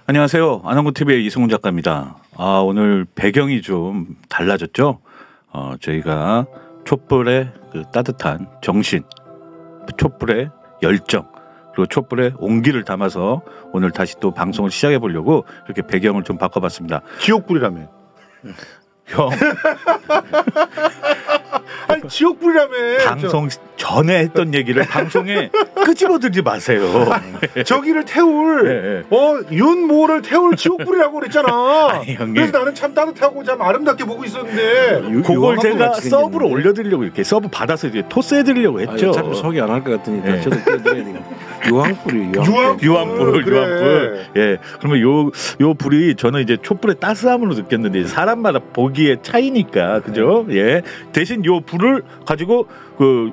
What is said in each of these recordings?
안녕하세요. 아나운서TV의 이승훈 작가입니다. 오늘 배경이 좀 달라졌죠. 저희가 촛불의 그 따뜻한 정신, 촛불의 열정, 그리고 촛불의 온기를 담아서 오늘 다시 또 방송을 시작해 보려고 이렇게 배경을 좀 바꿔봤습니다. 지옥불이라며. 형. 아니 지옥불이라며. 방송 전에 했던 얘기를 방송에 끄집어들지 마세요. 저기를 태울 윤모를 태울 지옥불이라고 그랬잖아. 아니, 그래서 나는 참 따뜻하고 참 아름답게 보고 있었는데 그걸 제가 서브로 올려드리려고 이렇게 서브 받아서 이제 토스해드리려고 했죠. 어차피 소개 안 할 것 같으니까 저도 띄워드려야 되겠다. 유황불이에요. 유황불. 그래. 유황불. 예. 그러면 요 불이 저는 이제 촛불의 따스함으로 느꼈는데 사람마다 보기에 차이니까 그죠? 예. 대신 요 불을 가지고 그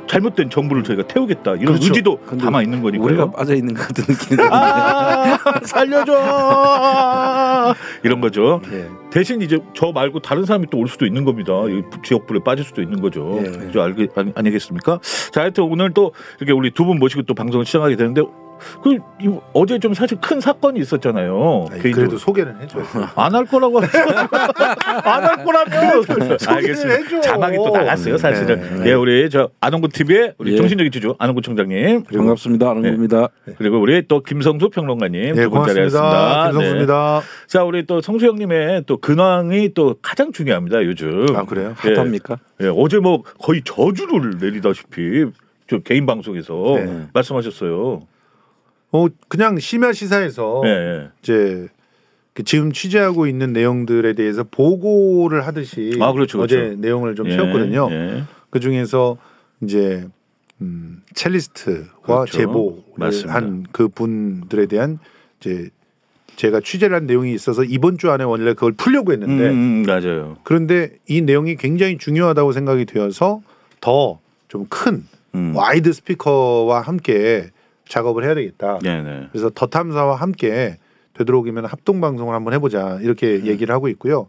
잘못된 정부를 저희가 태우겠다 이런 그렇죠. 의지도 담아 있는 거니까요. 우리가 빠져 있는 것 같은 느낌이 드는데. 살려줘 이런 거죠. 예. 대신 이제 저 말고 다른 사람이 또 올 수도 있는 겁니다. 이 지옥불에 빠질 수도 있는 거죠. 예. 그죠? 아니겠습니까? 자, 하여튼 오늘 또 이렇게 우리 두 분 모시고 또 방송을 시작하게 되는데 어제 좀 사실 큰 사건이 있었잖아요. 그래도 소개는 해줘요. 안 할 거라고 안 할 거라고. 알겠습니다. 해줘. 자막이 또 나갔어요, 사실은. 네. 예, 우리 저 아농구 TV의 우리 예. 정신적인 지주 아농구 총장님. 반갑습니다. 아농구입니다. 그리고 우리 또 김성수 평론가님 네, 두 분 자리했습니다. 고맙습니다. 김성수입니다. 네. 자, 우리 또 성수 형님의 또 근황이 또 가장 중요합니다, 요즘. 아 그래요? 핫합니까? 예, 어제 뭐 거의 저주를 내리다시피 저 개인 방송에서 말씀하셨어요. 그냥 심야 시사에서 예. 이제 지금 취재하고 있는 내용들에 대해서 보고를 하듯이 그렇죠. 어제 내용을 좀 채웠거든요. 예. 그 중에서 이제 첼리스트와 그렇죠. 제보를 한 그 분들에 대한 이제 제가 취재를 한 내용이 있어서 이번 주 안에 원래 그걸 풀려고 했는데 맞아요. 그런데 이 내용이 굉장히 중요하다고 생각이 되어서 더 좀 큰 와이드 스피커와 함께 작업을 해야 되겠다. 네네. 그래서 더 탐사와 함께 되도록이면 합동 방송을 한번 해보자 이렇게 얘기를 하고 있고요.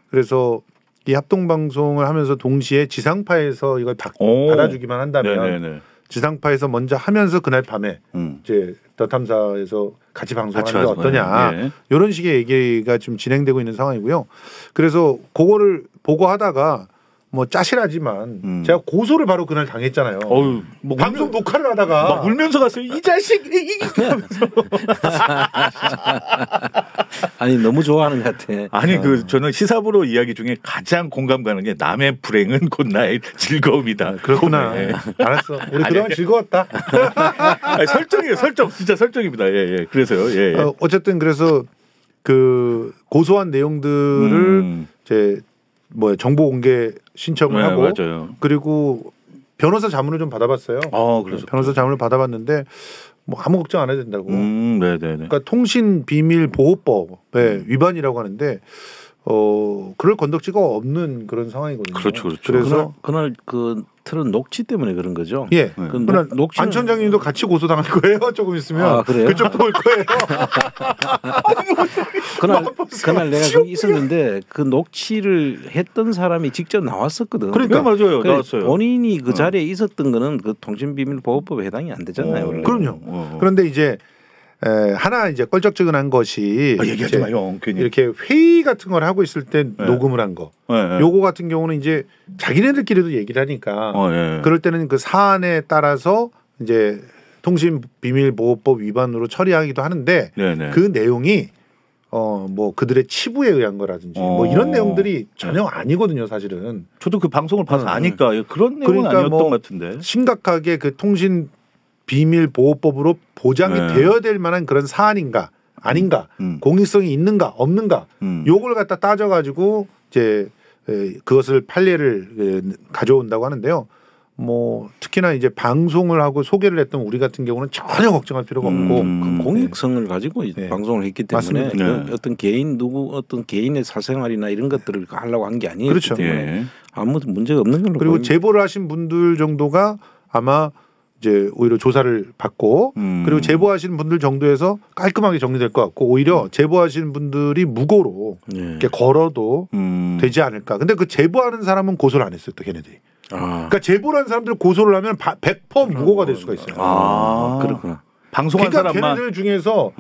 그래서 이 합동 방송을 하면서 동시에 지상파에서 이걸 받아주기만 한다면 네네네. 지상파에서 먼저 하면서 그날 밤에 이제 더 탐사에서 같이 방송하는 게 어떠냐 이런 식의 얘기가 좀 진행되고 있는 상황이고요. 그래서 그거를 보고하다가 뭐 짜실하지만 제가 고소를 바로 그날 당했잖아요. 뭐 방송 녹화를 하다가 막 울면서 갔어요. 이 자식 아니 너무 좋아하는 것 같아. 아니 저는 시사부로 이야기 중에 가장 공감 가는 게 남의 불행은 곧 나의 즐거움이다. 그렇구나. 알았어. 우리 그동안 즐거웠다. 아니, 설정이에요. 설정. 진짜 설정입니다. 예. 그래서요. 예. 어쨌든 그래서 그 고소한 내용들을 이제 정보 공개 신청을 하고 맞아요. 그리고 변호사 자문을 좀 받아봤어요. 그래서 변호사 자문을 받아봤는데 뭐 아무 걱정 안 해도 된다고. 네네네. 그러니까 통신 비밀 보호법의 위반이라고 하는데 그럴 건덕지가 없는 그런 상황이거든요. 그렇죠. 그래서 그날 그 틀은 녹취 때문에 그런 거죠. 예. 그날 녹취는 안 청장님도 같이 고소당할 거예요. 조금 있으면. 그래요? 그쪽도 올 거예요. 그날 내가 거기 있었는데 그 녹취를 했던 사람이 직접 나왔었거든. 그러니까 맞아요. 나왔어요. 본인이 그 자리에 있었던 거는 그 통신비밀보호법에 해당이 안 되잖아요. 원래. 그럼요. 그런데 이제 하나 이제 껄쩍지근한 것이 얘기하지 마요. 괜히. 이렇게 회의 같은 걸 하고 있을 때 녹음을 한 거. 요거 같은 경우는 이제 자기네들끼리도 얘기를 하니까 그럴 때는 그 사안에 따라서 이제 통신비밀보호법 위반으로 처리하기도 하는데 그 내용이 뭐 그들의 치부에 의한 거라든지 뭐 이런 내용들이 전혀 아니거든요, 사실은. 저도 그 방송을 봐서 아니까 그런 내용은 그러니까 아니었던 뭐 것 같은데. 심각하게 그 통신 비밀 보호법으로 보장이 되어야 될 만한 그런 사안인가 아닌가 공익성이 있는가 없는가 요걸 갖다 따져가지고 이제 그것을 판례를 가져온다고 하는데요. 뭐 특히나 이제 방송을 하고 소개를 했던 우리 같은 경우는 전혀 걱정할 필요가 없고 그 공익성을 가지고 방송을 했기 때문에 어떤 어떤 개인의 사생활이나 이런 것들을 하려고 한 게 아니기 그렇죠. 때문에 아무 문제가 없는 걸로 그리고 보입니다. 제보를 하신 분들 정도가 아마 이제 오히려 조사를 받고 그리고 제보하시는 분들 정도에서 깔끔하게 정리될 것 같고 오히려 제보하시는 분들이 무고로 이렇게 걸어도 되지 않을까. 근데 그 제보하는 사람은 고소를 안 했어요, 또 걔네들이. 그러니까 제보를 한 사람들 고소를 하면 100% 무고가 될 수가 있어요. 그렇구나. 방송한 그러니까 사람만 걔네들 중에서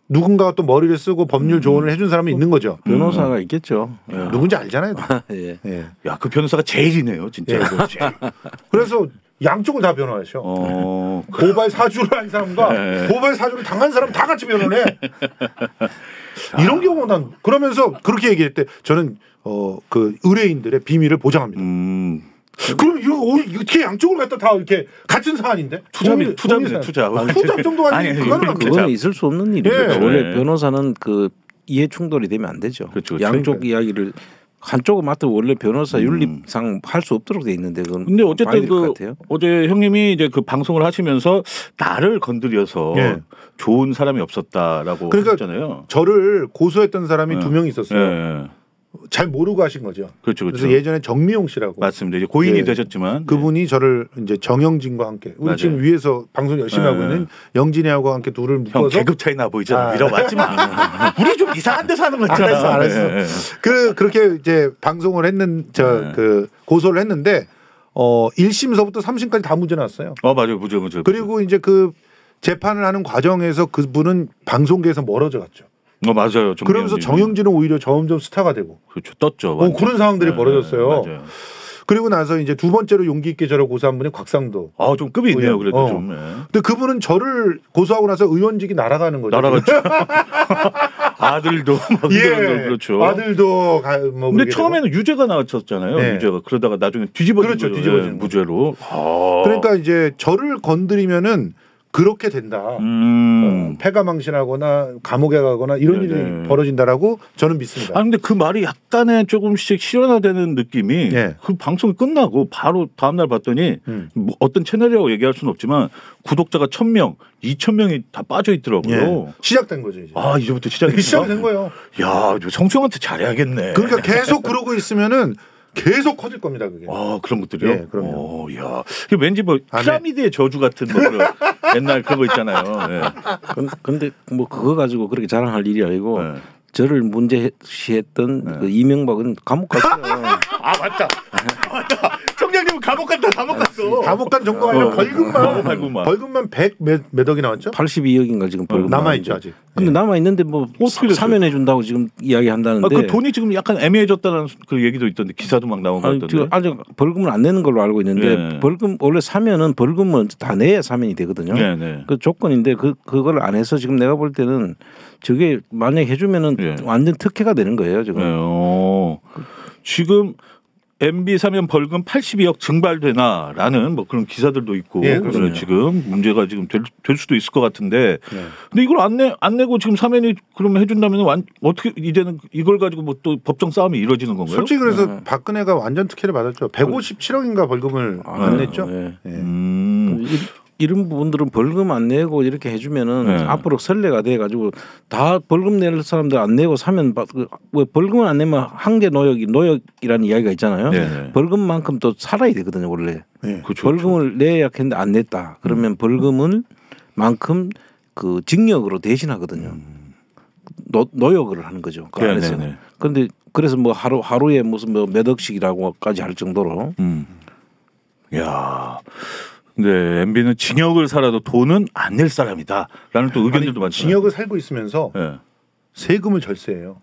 누군가가 또 머리를 쓰고 법률 조언을 해준 사람이 있는 거죠. 변호사가 있겠죠. 누군지 알잖아요. 예. 예. 야, 그 변호사가 제일이네요, 진짜. 제일. 그래서 양쪽을 다 변호하셔. 고발 사주를 한 사람과 고발 사주를 당한 사람 다 같이 변호해. 이런 경우 난 그러면서 그렇게 얘기했대. 저는 그 의뢰인들의 비밀을 보장합니다. 그럼 이거 어떻게 양쪽을 갖다 다 이렇게 같은 사안인데 투잡 정도가 아니 그거는 있을 수 없는 일이죠. 예. 원래 변호사는 그 이해 충돌이 되면 안 되죠. 그렇죠. 양쪽 이야기를 한쪽은 맡아 원래 변호사 윤리상 할 수 없도록 돼 있는데 그건 근데 어쨌든 그 어제 형님이 이제 그 방송을 하시면서 나를 건드려서 좋은 사람이 없었다라고 하셨잖아요. 저를 고소했던 사람이 2명 있었어요. 네. 잘 모르고 하신 거죠. 그렇죠. 그래서 예전에 정미용 씨라고 맞습니다. 이제 고인이 되셨지만 그분이 저를 이제 정영진과 함께 우리 맞아요. 지금 위에서 방송 열심히 하고 있는 영진이하고 함께 둘을 묶어서 형 계급 차이 나 보이잖아. 밀어봤지 마. 우리 좀 이상한 데서 하는 거 있잖아. 알았어. 그렇게 이제 방송을 그 고소를 했는데 1심서부터 3심까지 다 무죄 났어요. 맞아요. 무죄. 그리고 이제 그 재판을 하는 과정에서 그분은 방송계에서 멀어져 갔죠. 맞아요. 그러면서 정영진은 오히려 점점 스타가 되고 그렇죠. 떴죠. 그런 상황들이 벌어졌어요. 맞아요. 그리고 나서 이제 두 번째로 용기 있게 저를 고소한 분이 곽상도. 좀 급이 있네요. 그래도 좀. 근데 그분은 저를 고소하고 나서 의원직이 날아가는 거죠. 날아갔죠. 아들도 그렇죠. 아들도 근데 처음에는 유죄가 나왔었잖아요. 유죄가 그러다가 나중에 뒤집어진 무죄로. 그러니까 이제 저를 건드리면은 그렇게 된다. 패가망신하거나 감옥에 가거나 이런 일이 벌어진다라고 저는 믿습니다. 근데 그 말이 약간의 조금씩 실현화되는 느낌이 그 방송이 끝나고 바로 다음날 봤더니 뭐 어떤 채널이라고 얘기할 수는 없지만 구독자가 1,000명, 2,000명이 다 빠져 있더라고요. 시작된 거죠 이제. 이제부터 시작된 거예요. 야, 성추형한테 잘해야겠네. 그러니까 계속 그러고 있으면은 계속 커질 겁니다 그게. 그런 것들이요? 네, 그럼요. 야, 왠지 뭐 피라미드의 저주 같은 뭐 옛날 그런 거 있잖아요. 근데 뭐 그거 가지고 그렇게 자랑할 일이 아니고 저를 문제시했던 그 이명박은 감옥 갔어요. 맞다. 청장님은 감옥 갔어. 감옥 간 정도가 아니라 벌금만 100 몇 억이 나왔죠? 82억인가 지금 벌금 남아 있죠 아직. 근데 남아 있는데 뭐 사면해 준다고 지금 이야기한다는데 그 돈이 지금 약간 애매해졌다는 그 얘기도 있던데 기사도 막 나온 거 같던데. 아직 벌금을 안 내는 걸로 알고 있는데 벌금 원래 사면은 벌금은 다 내야 사면이 되거든요. 그 조건인데 그걸 안 해서 지금 내가 볼 때는 저게 만약 해주면은 완전 특혜가 되는 거예요 지금. 지금 MB 사면 벌금 82억 증발되나라는 뭐 그런 기사들도 있고 그래서 지금 문제가 지금 될 수도 있을 것 같은데 근데 이걸 안 내고 지금 사면이 그러면 해준다면 어떻게 이제는 이걸 가지고 뭐 또 법정 싸움이 이루어지는 건가요? 솔직히 그래서 박근혜가 완전 특혜를 받았죠. 157억인가 벌금을 안 냈죠. 이런 부분들은 벌금 안 내고 이렇게 해주면은 앞으로 선례가 돼가지고 다 벌금 낼 사람들 안 내고 사면 왜 벌금을 안 내면 한계 노역이라는 이야기가 있잖아요. 벌금만큼 또 살아야 되거든요 원래. 벌금을 내야 했는데 안 냈다. 그러면 벌금을 만큼 그 징역으로 대신하거든요. 노역을 하는 거죠. 그 안에서. 그런데 그래서 뭐 하루에 무슨 뭐 몇 억씩이라고까지 할 정도로. 야. 네, MB는 징역을 살아도 돈은 안 낼 사람이다라는 또 의견들도 많죠. 징역을 살고 있으면서 세금을 절세해요.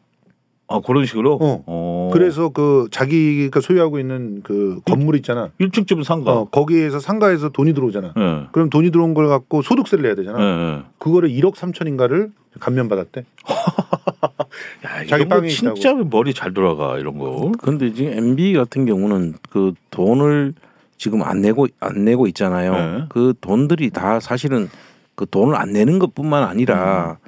그런 식으로? 그래서 그 자기가 소유하고 있는 그 건물 있잖아. 1층 집은 상가. 거기에서 상가에서 돈이 들어오잖아. 그럼 돈이 들어온 걸 갖고 소득세를 내야 되잖아. 그거를 1억 3천인가를 감면받았대. 야, 자기 빵이 진짜 있다고. 머리 잘 돌아가 이런 거. 그런데 지금 MB 같은 경우는 그 돈을 지금 안 내고 있잖아요. 그 돈들이 다 사실은 그 돈을 안 내는 것뿐만 아니라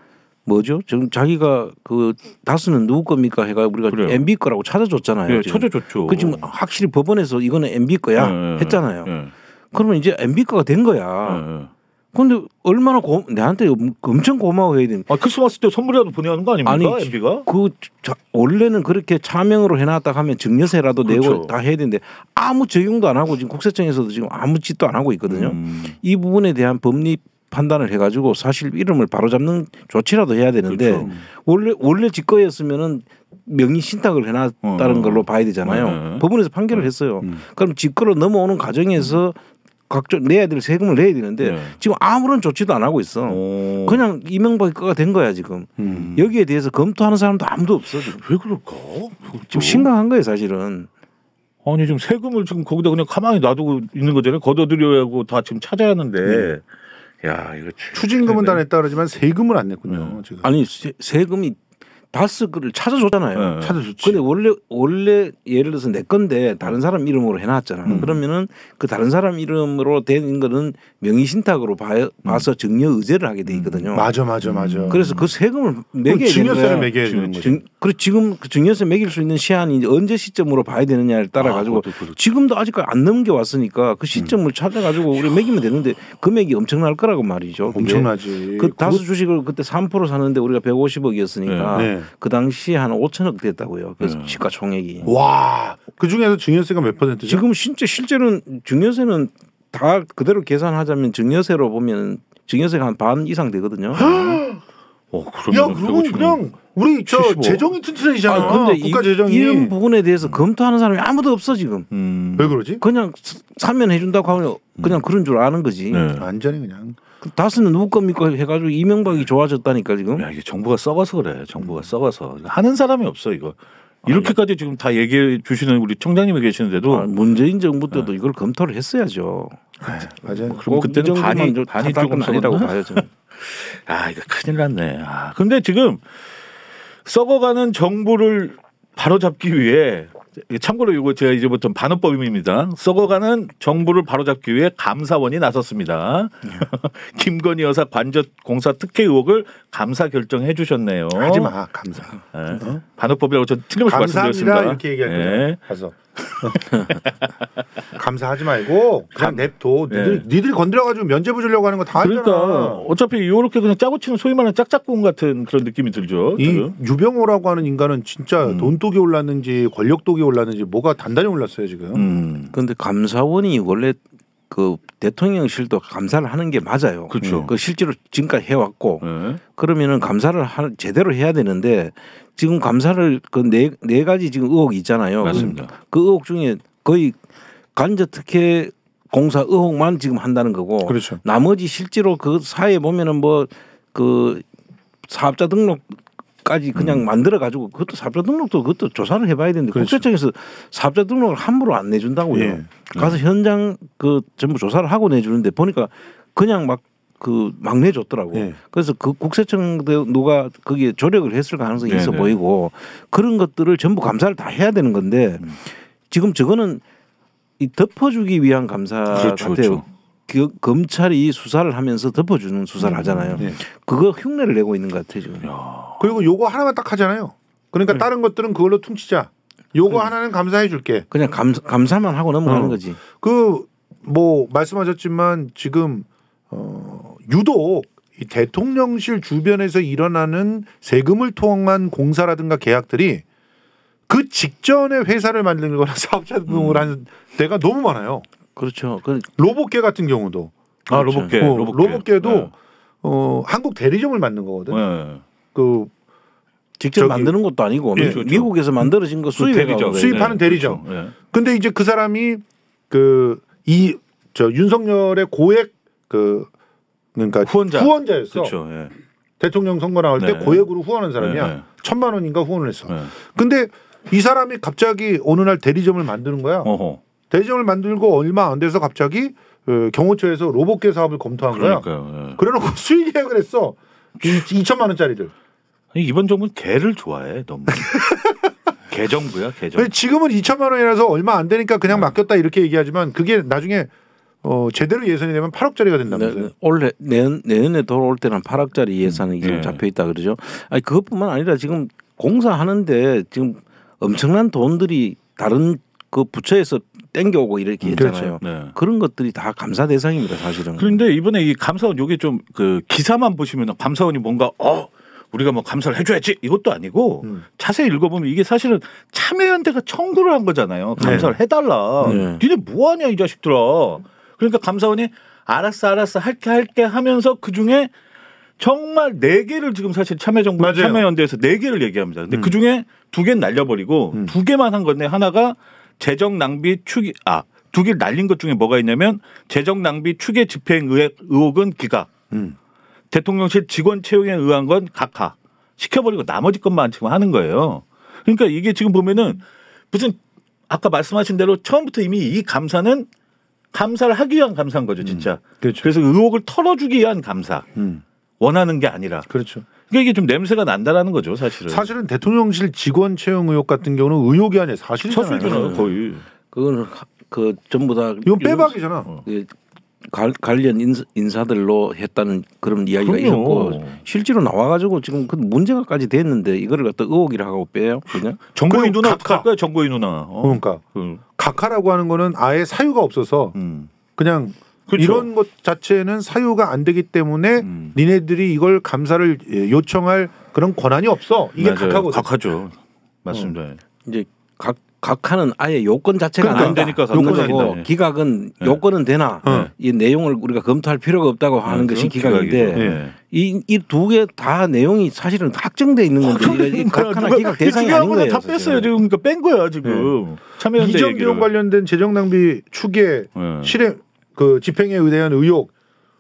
뭐죠? 지금 자기가 그 다스는 누구 겁니까? 해가 우리가 그래요. MB 거라고 찾아줬잖아요. 찾아줬죠. 그 지금 확실히 법원에서 이거는 MB 거야 했잖아요. 그러면 이제 MB 거가 된 거야. 근데 얼마나 내한테 엄청 고마워해야 됩니다. 크리스마스 때 선물이라도 보내는 거 아닙니까? 아니, MB가? 원래는 그렇게 차명으로 해놨다 하면 증여세라도 내고 다 해야 되는데 아무 적용도 안 하고 지금 국세청에서도 지금 아무 짓도 안 하고 있거든요. 이 부분에 대한 법리 판단을 해가지고 사실 이름을 바로잡는 조치라도 해야 되는데 원래 직거였으면은 명의 신탁을 해놨다는 걸로 봐야 되잖아요. 법원에서 판결을 했어요. 그럼 직거로 넘어오는 과정에서 각종 내야 될 세금을 내야 되는데 지금 아무런 조치도 안 하고 있어. 그냥 이명박이 거가 된 거야 지금. 여기에 대해서 검토하는 사람도 아무도 없어. 지금. 왜 그럴까? 지금 심각한 거예요 사실은. 아니 지금 세금을 지금 거기다 그냥 가만히 놔두고 있는 거잖아요. 걷어들여고 다 지금 찾아야 하는데. 야 이거 추징금은 다 냈다 그러지만 세금을 안 냈군요. 지금. 아니 세금이 다스를 찾아줬잖아요. 찾아줬지. 근데 원래 예를 들어서 내 건데 다른 사람 이름으로 해놨잖아. 그러면은 그 다른 사람 이름으로 된 거는 명의신탁으로 봐서 증여 의제를 하게 돼 있거든요. 맞아. 그래서 그 세금을 매겨야 되는 증여세를 매겨야 되는 거죠. 그리고 지금 그 증여세 매길 수 있는 시한이 언제 시점으로 봐야 되느냐를 따라 가지고 지금도 아직까지 안 넘겨 왔으니까 그 시점을 찾아 가지고 우리 매기면 되는데 금액이 엄청날 거라고 말이죠. 엄청나지. 그 다수 주식을 그때 3% 사는데 우리가 150억이었으니까. 그 당시에 한 5천억 됐다고요. 그래서 시가총액이. 와, 그 중에서 증여세가 몇 %죠? 지금 실제로는 증여세는 다 그대로 계산하자면 증여세로 보면 증여세가 한 반 이상 되거든요. 야, 그러면 그냥 우리 저 75. 재정이 튼튼해지잖아. 근데 국가 재정이 이런 부분에 대해서 검토하는 사람이 아무도 없어 지금. 왜 그러지? 그냥 사면 해준다고 하면 그냥 그런 줄 아는 거지. 완전히 그냥. 다스는 누구 겁니까 해가지고 이명박이 좋아졌다니까 지금. 야 이게 정부가 썩어서 그래. 정부가 썩어서 하는 사람이 없어 이거. 이렇게까지 지금 다 얘기해 주시는 우리 청장님이 계시는데도 문재인 정부 때도 이걸 검토를 했어야죠. 맞아요. 그럼 그때는 반이 조금 아니라고 봐야죠. 아 이거 큰일 났네. 근데 지금 썩어가는 정부를 바로잡기 위해 참고로 이거 제가 이제부터 반어법입니다. 썩어가는 정부를 바로잡기 위해 감사원이 나섰습니다. 김건희 여사 관저 공사 특혜 의혹을 감사 결정해 주셨네요. 하지마 감사. 네. 반어법이라고 저 틀림없이 말씀드렸습니다. 이렇게 얘기할 거예요. 가서 감사하지 말고 그냥 냅둬. 니들이 건드려가지고 면죄부 주려고 하는 거 다 그러니까 알잖아. 어차피 이렇게 그냥 짜고 치는 소위 말하는 짝짝꿍 같은 그런 느낌이 들죠. 이 유병호라고 하는 인간은 진짜 돈독이 올랐는지 권력독이 올랐는지 뭐가 단단히 올랐어요 지금. 그런데 감사원이 원래 그 대통령실도 감사를 하는 게 맞아요. 그렇죠. 그 실제로 지금까지 해왔고 그러면은 감사를 제대로 해야 되는데 지금 감사를 그 네 가지 지금 의혹이 있잖아요. 맞습니다. 그 의혹 중에 거의 간접 특혜 공사 의혹만 지금 한다는 거고. 그렇죠. 나머지 실제로 그 사이에 보면은 뭐 그 사업자 등록까지 그냥 만들어 가지고 그것도 사업자 등록도 그것도 조사를 해봐야 되는데 그렇죠. 국세청에서 사업자 등록을 함부로 안 내준다고요. 가서 현장 그 전부 조사를 하고 내주는데 보니까 그냥 막 내줬더라고. 그래서 그 국세청도 누가 거기에 조력을 했을 가능성이 있어 보이고 그런 것들을 전부 감사를 다 해야 되는 건데 지금 저거는 이 덮어주기 위한 감사 그렇죠, 같아요. 그렇죠. 검찰이 수사를 하면서 덮어주는 수사를 하잖아요. 그거 흉내를 내고 있는 것 같아요 지금. 그리고 요거 하나만 딱 하잖아요. 그러니까 다른 것들은 그걸로 퉁치자. 요거 하나는 감사해 줄게. 그냥 감사만 하고 넘어가는 거지. 그 뭐 말씀하셨지만 지금 유독 이 대통령실 주변에서 일어나는 세금을 통한 공사라든가 계약들이 그 직전에 회사를 만드는 거나 사업자 등록을 하는 데가 너무 많아요. 그렇죠. 로봇계 같은 경우도. 로봇계. 로봇계도 한국 대리점을 만든 거거든. 그 직접 만드는 것도 아니고 미국에서 만들어진 거 수입하는 대리점. 근데 이제 그 사람이 윤석열의 고액 그러니까 후원자였어. 그렇죠. 대통령 선거 나올 때 고액으로 후원한 사람이야. 1,000만 원인가 후원을 했어. 근데 이 사람이 갑자기 어느 날 대리점을 만드는 거야. 대리점을 만들고 얼마 안 돼서 갑자기 경호처에서 로봇계 사업을 검토한 거야. 그래놓고 수익 계획을 했어. 2천만 원짜리를. 이번 정부는 개를 좋아해 너무. 개정부야 개정. 지금은 2천만 원이라서 얼마 안 되니까 그냥 맡겼다 이렇게 얘기하지만 그게 나중에 제대로 예산이 되면 8억짜리가 된다면서요. 올해 내년에 돌아올 때는 8억짜리 예산이 지금 잡혀 있다 그러죠. 아니 그것뿐만 아니라 지금 공사하는데 지금 엄청난 돈들이 다른 그 부처에서 땡겨오고 이렇게 했잖아요. 그렇죠. 그런 것들이 다 감사 대상입니다, 사실은. 그런데 이번에 이 감사원 요게 좀 그 기사만 보시면 감사원이 뭔가 우리가 뭐 감사를 해줘야지 이것도 아니고 자세히 읽어보면 이게 사실은 참여연대가 청구를 한 거잖아요. 감사를 해달라. 니네 뭐하냐 이 자식들아. 그러니까 감사원이 알았어 할게 하면서 그중에 정말 4개를 지금 사실 참여연대에서 4개를 얘기합니다. 근데 그중에 2개는 날려버리고 2개만 한 건데 하나가 재정 낭비 두 개를 날린 것 중에 뭐가 있냐면 재정 낭비 추계 집행 의혹은 기각. 대통령실 직원 채용에 의한 건 각하. 시켜버리고 나머지 것만 지금 하는 거예요. 그러니까 이게 지금 보면은 무슨 아까 말씀하신 대로 처음부터 이미 이 감사는 감사를 하기 위한 감사인 거죠, 진짜. 그렇죠. 그래서 의혹을 털어주기 위한 감사. 원하는 게 아니라. 그렇죠. 그러니까 이게 좀 냄새가 난다라는 거죠, 사실은. 사실은 대통령실 직원 채용 의혹 같은 경우는 의혹이 아니라 사실이잖아요. 사실이잖아요, 거의. 그거는 그 전부 다 이건 빼박이잖아. 관련 인사들로 했다는 그런 이야기가 그럼요. 있었고 실제로 나와가지고 지금 그 문제가까지 됐는데 이거를 갖다 의혹이라고 빼요, 그냥? 정보인 누나 어떡할까요, 정보인 누나. 그러니까 각하라고 하는 거는 아예 사유가 없어서 그냥. 그렇죠. 이런 것 자체는 사유가 안 되기 때문에 니네들이 이걸 감사를 요청할 그런 권한이 없어. 이게 각하거든. 각하죠. 맞습니다. 이제 각하는 아예 요건 자체가 그러니까 안 되니까 요건이고 기각은 요건은 되나 이 내용을 우리가 검토할 필요가 없다고 하는 것이 기각인데 이 두 개 다 내용이 사실은 확정돼 있는 건데 각하나 기각 대상이 아닌 거예요. 다 뺐어요. 지금 그러니까 뺀 거야 지금. 참여연대 이전 비용 관련된 재정 낭비 추계 실행 그 집행에 대한 의혹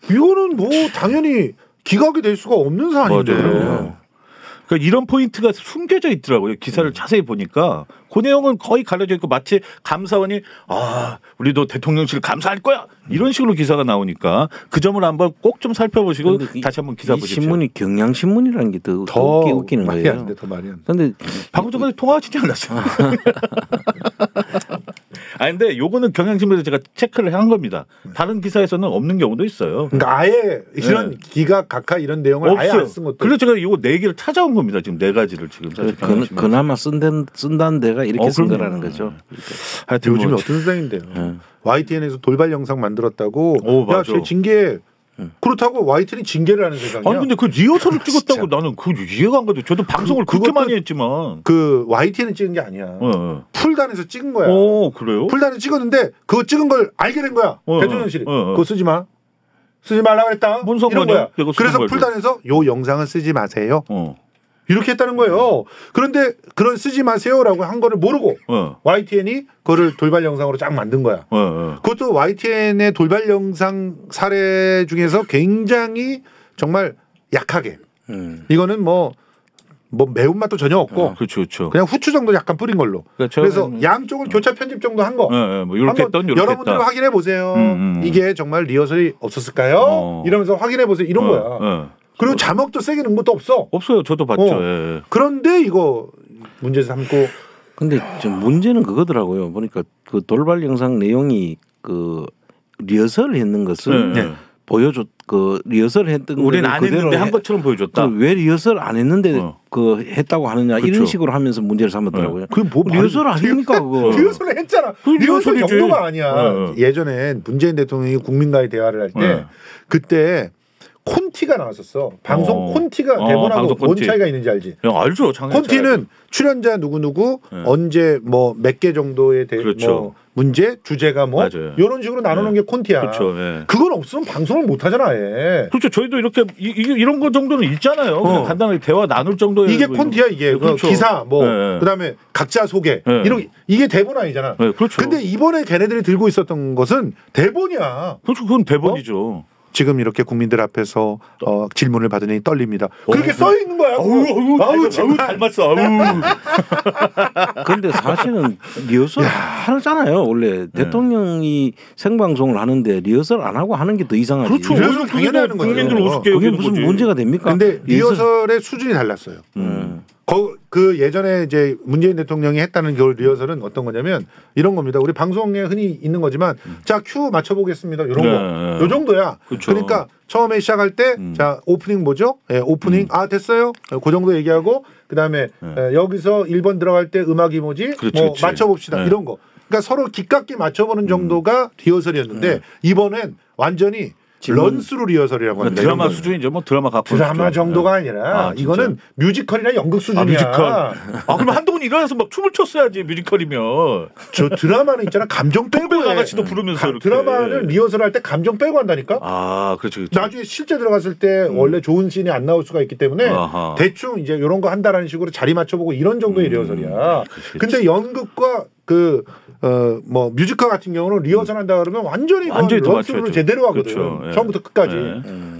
이거는 뭐 당연히 기각이 될 수가 없는 사안인데. 그러니까 이런 포인트가 숨겨져 있더라고요. 기사를 자세히 보니까 그 내용은 거의 가려져 있고 마치 감사원이 우리도 대통령실 감사할 거야 이런 식으로 기사가 나오니까 그 점을 한번 꼭 좀 살펴보시고 다시 한번 기사 보십시오. 신문이 경향신문이라는 게 더 웃기는 거예요. 더 말이 안 돼. 그런데 방금 전에 통화하시지 않았어요? 근데 요거는 경향신문에서 제가 체크를 한 겁니다. 다른 기사에서는 없는 경우도 있어요. 그러니까 아예 이런 기각 각하 이런 내용을 없어요. 아예 안 쓴 것도. 그래서 제가 요거 4개를 찾아온 겁니다. 지금 4가지를 지금 사실 그나마 쓴다는 데가 이렇게 쓴 거라는 거죠. 하여튼 요즘에 어떤 세상인데요. YTN에서 돌발 영상 만들었다고. 야, 쟤 징계. 그렇다고 YTN이 징계를 하는 세상이야. 아니 근데 그 리허설을 찍었다고 나는 그 이해가 안 가죠. 저도 방송을 그렇게 많이 했지만 그 YTN은 찍은 게 아니야. 풀단에서 찍은 거야. 그래요? 풀단에서 찍었는데 그거 찍은 걸 알게 된 거야. 대통령실이. 그거 쓰지 마. 쓰지 말라고 했다. 뭔 상관이야? 그래서 풀단에서 요 영상은 쓰지 마세요. 이렇게 했다는 거예요. 그런데 그런 쓰지 마세요라고 한 거를 모르고 YTN이 그거를 돌발 영상으로 쫙 만든 거야. 그것도 YTN의 돌발 영상 사례 중에서 굉장히 정말 약하게. 이거는 뭐 매운맛도 전혀 없고 그렇죠. 그냥 후추 정도 약간 뿌린 걸로. 그래서 양쪽을 교차 편집 정도 한 거. 뭐 이렇게 했던 이렇게 여러분들 했다. 확인해 보세요. 이게 정말 리허설이 없었을까요? 이러면서 확인해 보세요. 이런 거야. 그리고 자막도 세게 넣은 것도 없어. 없어요. 저도 봤죠. 그런데 이거 문제 삼고. 근데 좀 문제는 그거더라고요. 보니까 그 돌발 영상 내용이 그 리허설을 했는 것을 그 리허설 했던 우리는 안 했는데 한 것처럼 보여줬다. 왜 리허설 안 했는데 그 했다고 하느냐 이런 식으로 하면서 문제를 삼았더라고요. 그게 뭐 리허설 아닙니까 그거? 리허설을 했잖아. 리허설 정도가 아니야. 예전엔 문재인 대통령이 국민과의 대화를 할 때 그때 콘티가 나왔었어. 방송 콘티가 대본하고 뭔 차이가 있는지 알지? 알죠. 콘티는 출연자 누구 언제 뭐 몇 개 정도의 뭐 문제 주제가 뭐 이런 식으로 나누는 게 콘티야. 그건 없으면 방송을 못 하잖아. 그렇죠. 저희도 이렇게 이런 거 정도는 있잖아요. 그냥 간단하게 대화 나눌 정도의 이게 콘티야 이게. 그렇죠. 기사 뭐 그다음에 각자 소개 이런 이게 대본 아니잖아. 그렇죠. 근데 이번에 걔네들이 들고 있었던 것은 대본이야. 그렇죠. 그건 대본이죠. 지금 이렇게 국민들 앞에서 질문을 받으니 떨립니다. 그렇게 써 있는 거야. 아우 닮았어. 근데 사실은 리허설 하잖아요. 원래 대통령이 생방송을 하는데 리허설 안 하고 하는 게 더 이상하지. 그렇죠. 리허설 당연히 하는 거죠. 국민들 우습게 그게 무슨 문제가 됩니까? 근데 리허설의 수준이 달랐어요. 그 예전에 이제 문재인 대통령이 했다는 그 리허설은 어떤 거냐면 이런 겁니다. 우리 방송에 흔히 있는 거지만 자 큐 맞춰보겠습니다. 이런 거. 요 정도야. 그쵸. 그러니까 처음에 시작할 때 자 오프닝 뭐죠? 오프닝 됐어요. 그 정도 얘기하고 그다음에 여기서 1번 들어갈 때 음악이 뭐지? 뭐 맞춰봅시다. 이런 거. 그러니까 서로 기깎기 맞춰보는 정도가 리허설이었는데 이번엔 완전히 런스루 리허설이라고 합니다. 드라마 수준이죠. 뭐 드라마 갖고 드라마 정도가 아니라 이거는 뮤지컬이나 연극 수준이야. 뮤지컬. 그럼 한동훈 일어나서 막 춤을 췄어야지 뮤지컬이면. 저 드라마는 있잖아. 감정 빼고 아가씨도 부르면서 이렇게. 드라마를 리허설 할 때 감정 빼고 한다니까. 그렇죠. 나중에 실제 들어갔을 때 원래 좋은 씬이 안 나올 수가 있기 때문에 대충 이제 이런 거 한다라는 식으로 자리 맞춰보고 이런 정도의 리허설이야. 근데 연극과 뭐 뮤지컬 같은 경우는 리허설 한다 그러면 완전히 런스로 제대로 하거든. 그렇죠. 예. 처음부터 끝까지.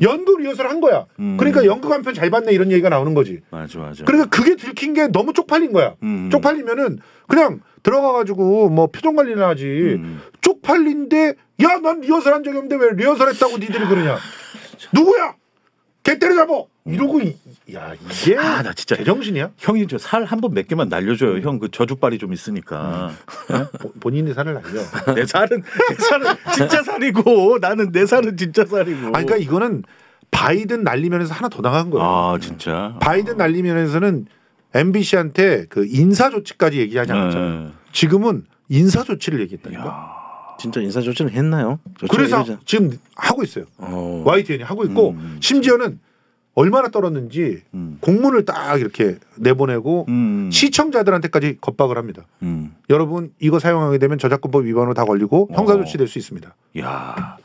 연극 리허설 한 거야. 그러니까 연극 한 편 잘 봤네 이런 얘기가 나오는 거지. 맞아. 그러니까 그게 들킨 게 너무 쪽팔린 거야. 쪽팔리면은 그냥 들어가가지고 뭐 표정 관리나 하지. 쪽팔린데 야 난 리허설 한 적이 없는데 왜 리허설 했다고 니들이 그러냐. 누구야? 개 때려잡어. 이러고 야 이게 나 진짜 제정신이야? 형이 저 살 한 번 몇 개만 날려줘요. 형 그 저주발이 좀 있으니까. 본인의 살을 날려. 내 살은 진짜 살이고 나는 내 살은 진짜 살이고. 그러니까 이거는 바이든 날리면에서 하나 더 나간 거예요. 진짜. 바이든 날리면에서는 MBC한테 그 인사 조치까지 얘기하지 않았잖아요. 지금은 인사 조치를 얘기했다니까. 진짜 인사 조치는 했나요? 그래서 지금 하고 있어요. YTN이 하고 있고 심지어는 얼마나 떨었는지 공문을 딱 이렇게 내보내고 시청자들한테까지 겁박을 합니다. 여러분 이거 사용하게 되면 저작권법 위반으로 다 걸리고 형사조치 될 수 있습니다. 야,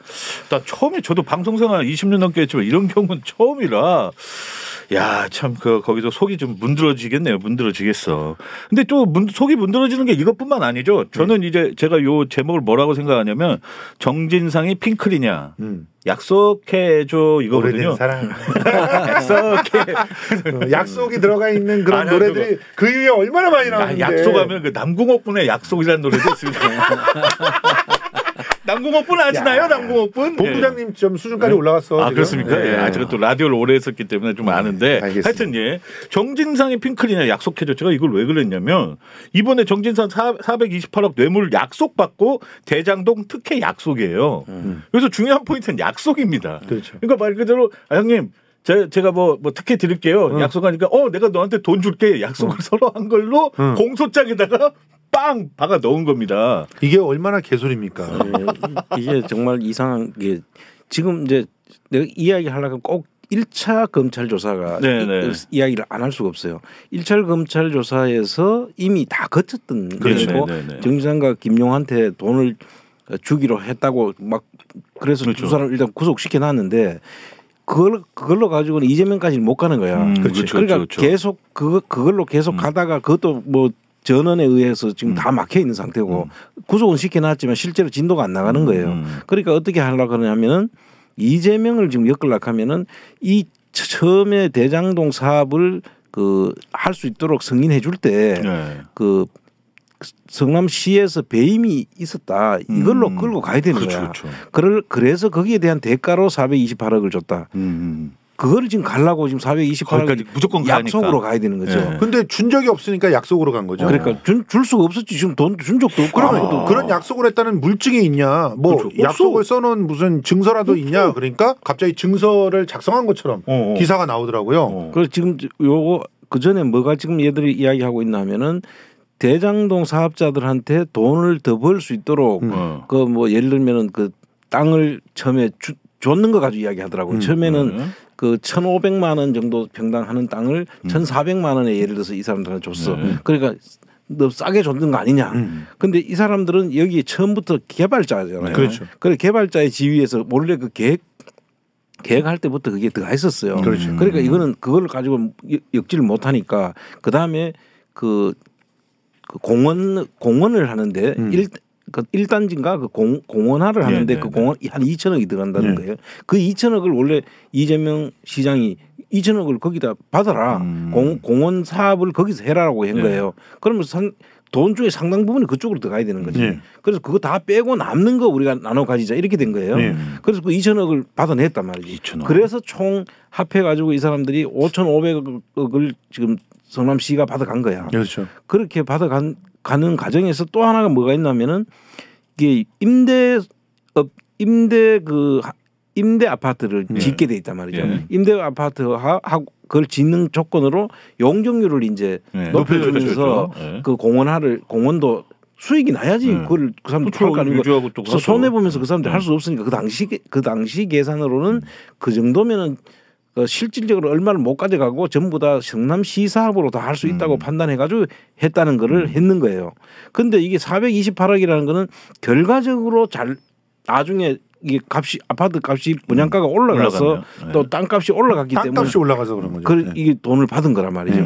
나 처음에 저도 방송생활 20년 넘게 했지만 이런 경우는 처음이라. 야, 참 거기서 속이 좀 문드러지겠네요. 문드러지겠어. 근데 또 속이 문드러지는 게 이것뿐만 아니죠. 저는 이제 제가 요 제목을 뭐라고 생각하냐면 정진상이 핑클이냐. 약속해줘 이거거든요. 오래된 사랑. 약속해. 약속이 들어가 있는 그런 노래들이 그 이후에 얼마나 많이 나왔는데. 약속하면 그 남궁옥분의 약속이라는 노래도 있습니다. 남궁옥분 아시나요? 남궁옥분? 본부장님 좀 수준까지 올라갔어. 지금. 그렇습니까? 네. 제가 또 라디오를 오래 했었기 때문에 좀 아는데. 하여튼 정진상의 핑클이냐 약속해줘. 제가 이걸 왜 그랬냐면 이번에 정진상 428억 뇌물 약속받고 대장동 특혜 약속이에요. 그래서 중요한 포인트는 약속입니다. 그렇죠. 그러니까 말 그대로 형님 제가 뭐 특혜 드릴게요. 약속하니까 내가 너한테 돈 줄게. 약속을 서로 한 걸로 공소장에다가 빵 박아 넣은 겁니다. 이게 얼마나 개소리입니까? 이게 정말 이상한 게 지금 이제 내가 이야기하려면 꼭 1차 검찰 조사가 이야기를 안 할 수가 없어요. 1차 검찰 조사에서 이미 다 거쳤던 거고 정진상과 김용한테 돈을 주기로 했다고 막 그래서 두 사람 일단 구속시켜 놨는데 그걸로 가지고는 이재명까지는 못 가는 거야. 그러니까 계속 그걸로 계속 가다가 그것도 뭐 전원에 의해서 지금 다 막혀 있는 상태고 구속은 시켜놨지만 실제로 진도가 안 나가는 거예요. 그러니까 어떻게 하려고 하냐면은 이재명을 지금 엮으려고 하면은 이 처음에 대장동 사업을 할 수 있도록 승인해 줄 때 성남시에서 배임이 있었다. 이걸로 끌고 가야 되는 거야. 그래서 거기에 대한 대가로 428억을 줬다. 그거를 지금 가려고 지금 428억까지 무조건 약속으로 가야 되는 거죠. 근데 준 적이 없으니까 약속으로 간 거죠. 그러니까 줄 수가 없었지. 지금 돈 준 적도 없고. 그러면 그런 약속을 했다는 물증이 있냐? 뭐 그렇죠. 약속을 써놓은 무슨 증서라도 있냐? 그러니까 갑자기 증서를 작성한 것처럼 기사가 나오더라고요. 그래서 지금 요거 그 전에 뭐가 지금 얘들이 이야기하고 있냐면은 대장동 사업자들한테 돈을 더 벌 수 있도록 그 뭐 예를 들면은 그 땅을 처음에 줬는 거 가지고 이야기하더라고요. 처음에는 그 1,500만 원 정도 평당 하는 땅을 1,400만 원에 예를 들어서 이 사람들한테 줬어. 그러니까 너 싸게 줬는 거 아니냐. 근데 이 사람들은 여기 처음부터 개발자잖아요. 그렇죠. 그래 개발자의 지위에서 원래 그 계획할 때부터 그게 들어가 있었어요. 그렇죠. 그러니까 이거는 그걸 가지고 엮지를 못하니까 그 다음에 그 공원을 하는데 1단지인가 그 공원화를 하는데 그 공원 한 2천억이 들어간다는 거예요. 그 2천억을 원래 이재명 시장이 2천억을 거기다 받아라. 공원 사업을 거기서 해라라고 한 거예요. 그러면 돈 중에 상당 부분이 그쪽으로 들어가야 되는 거지. 그래서 그거 다 빼고 남는 거 우리가 나눠 가지자 이렇게 된 거예요. 그래서 그 2천억을 받아냈단 말이지. 2천억. 그래서 총 합해 가지고 이 사람들이 5,500억을 지금 성남시가 받아간 거야. 그렇죠. 그렇게 받아가는 과정에서 또 하나가 뭐가 있냐면은 이게 임대 아파트를 짓게 돼 있단 말이죠. 임대 아파트하고 그걸 짓는 조건으로 용적률을 이제 높여주면서 그 공원도 수익이 나야지 그걸 그 사람들 할 거 아니고 손해 보면서 그 사람들 할 수 없으니까 그 당시 계산으로는 그 정도면은 실질적으로 얼마를 못 가져가고 전부 다 성남시 사업으로 다 할 수 있다고 판단해가지고 했다는 거를 했는 거예요. 근데 이게 428억이라는 거는 결과적으로 나중에 이게 아파트 값이 분양가가 올라가서 또 땅값이 올라갔기 때문에 땅값이 올라가서 그런 거죠. 이게 돈을 받은 거란 말이죠.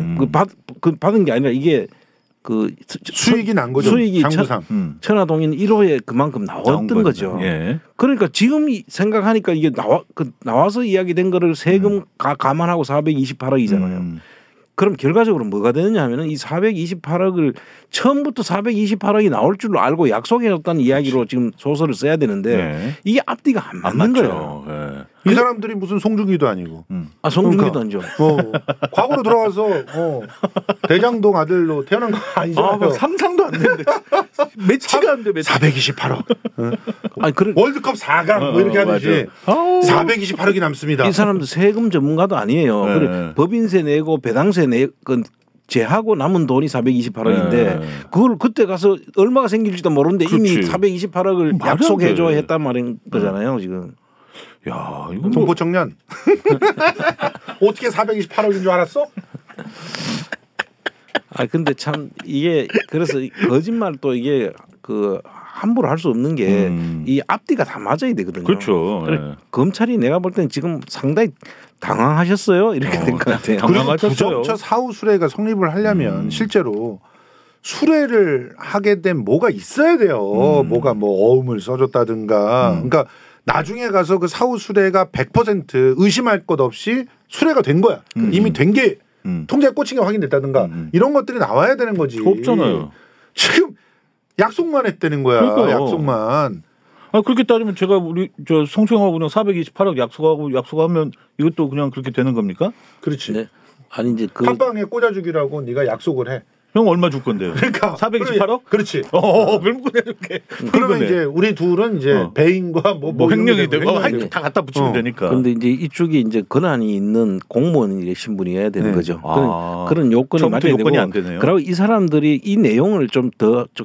그 받은 게 아니라 이게 그 수익이 난 거죠. 수익이 천화동인 1호에 그만큼 나왔던 거죠. 예. 그러니까 지금 생각하니까 이게 나와서 이야기된 거를 세금 감안하고 428억이잖아요. 그럼 결과적으로 뭐가 되느냐 하면은 이 428억을 처음부터 428억이 나올 줄로 알고 약속해줬다는 이야기로 지금 소설을 써야 되는데 네. 이게 앞뒤가 안 맞는 거예요. 네. 이 사람들이 무슨 송중기도 아니고. 아 송중기도 아니죠. 과거로 돌아가서 대장동 아들로 태어난 거 아니잖아요. 상상도 안 되는데 매치가 안 돼. 428억. 아니 그래 월드컵 4강 뭐 이렇게 하듯이 428억이 남습니다. 이 사람도 세금 전문가도 아니에요. 네. 그래 법인세 내고 배당세 내건 제하고 남은 돈이 428억인데 네. 그걸 그때 가서 얼마가 생길지도 모르는데 그렇지. 이미 428억을 약속해줘 했단 말인 거잖아요 지금. 야 이거 동포청년 어떻게 428억인 줄 알았어? 아 근데 참 이게 그래서 거짓말 또 이게 그 함부로 할 수 없는 게 이 앞뒤가 다 맞아야 되거든요. 그렇죠. 네. 검찰이 내가 볼 때는 지금 상당히 당황하셨어요. 이렇게 된 것 같아요. 그리고 부정처 사후 수뢰가 성립을 하려면 실제로 수뢰를 하게 된 뭐가 있어야 돼요. 뭐가 뭐 어음을 써줬다든가. 그러니까 나중에 가서 그 사후 수뢰가 100% 의심할 것 없이 수뢰가 된 거야. 이미 된 게 통장에 꽂힌 게 확인됐다든가 이런 것들이 나와야 되는 거지. 없잖아요. 지금 약속만 했다는 거야. 그러니까. 약속만. 아 그렇게 따지면 제가 우리 저 송수영하고 그냥 428억 약속하면 이것도 그냥 그렇게 되는 겁니까? 그렇지. 네. 아니 이제 그 한 방에 꽂아주기라고 네가 약속을 해. 형 얼마 줄 건데요? 그러니까 428억? 그렇지. 그럼 그렇게. 그러면 이제 우리 둘은 이제 배인과 뭐 횡령이 되고 다 갖다 붙이면 되니까. 그런데 이제 이쪽이 이제 권한이 있는 공무원의 신분이어야 되는 거죠. 그런 요건이 맞아야 되고. 안 되네요. 그리고 이 사람들이 이 내용을 좀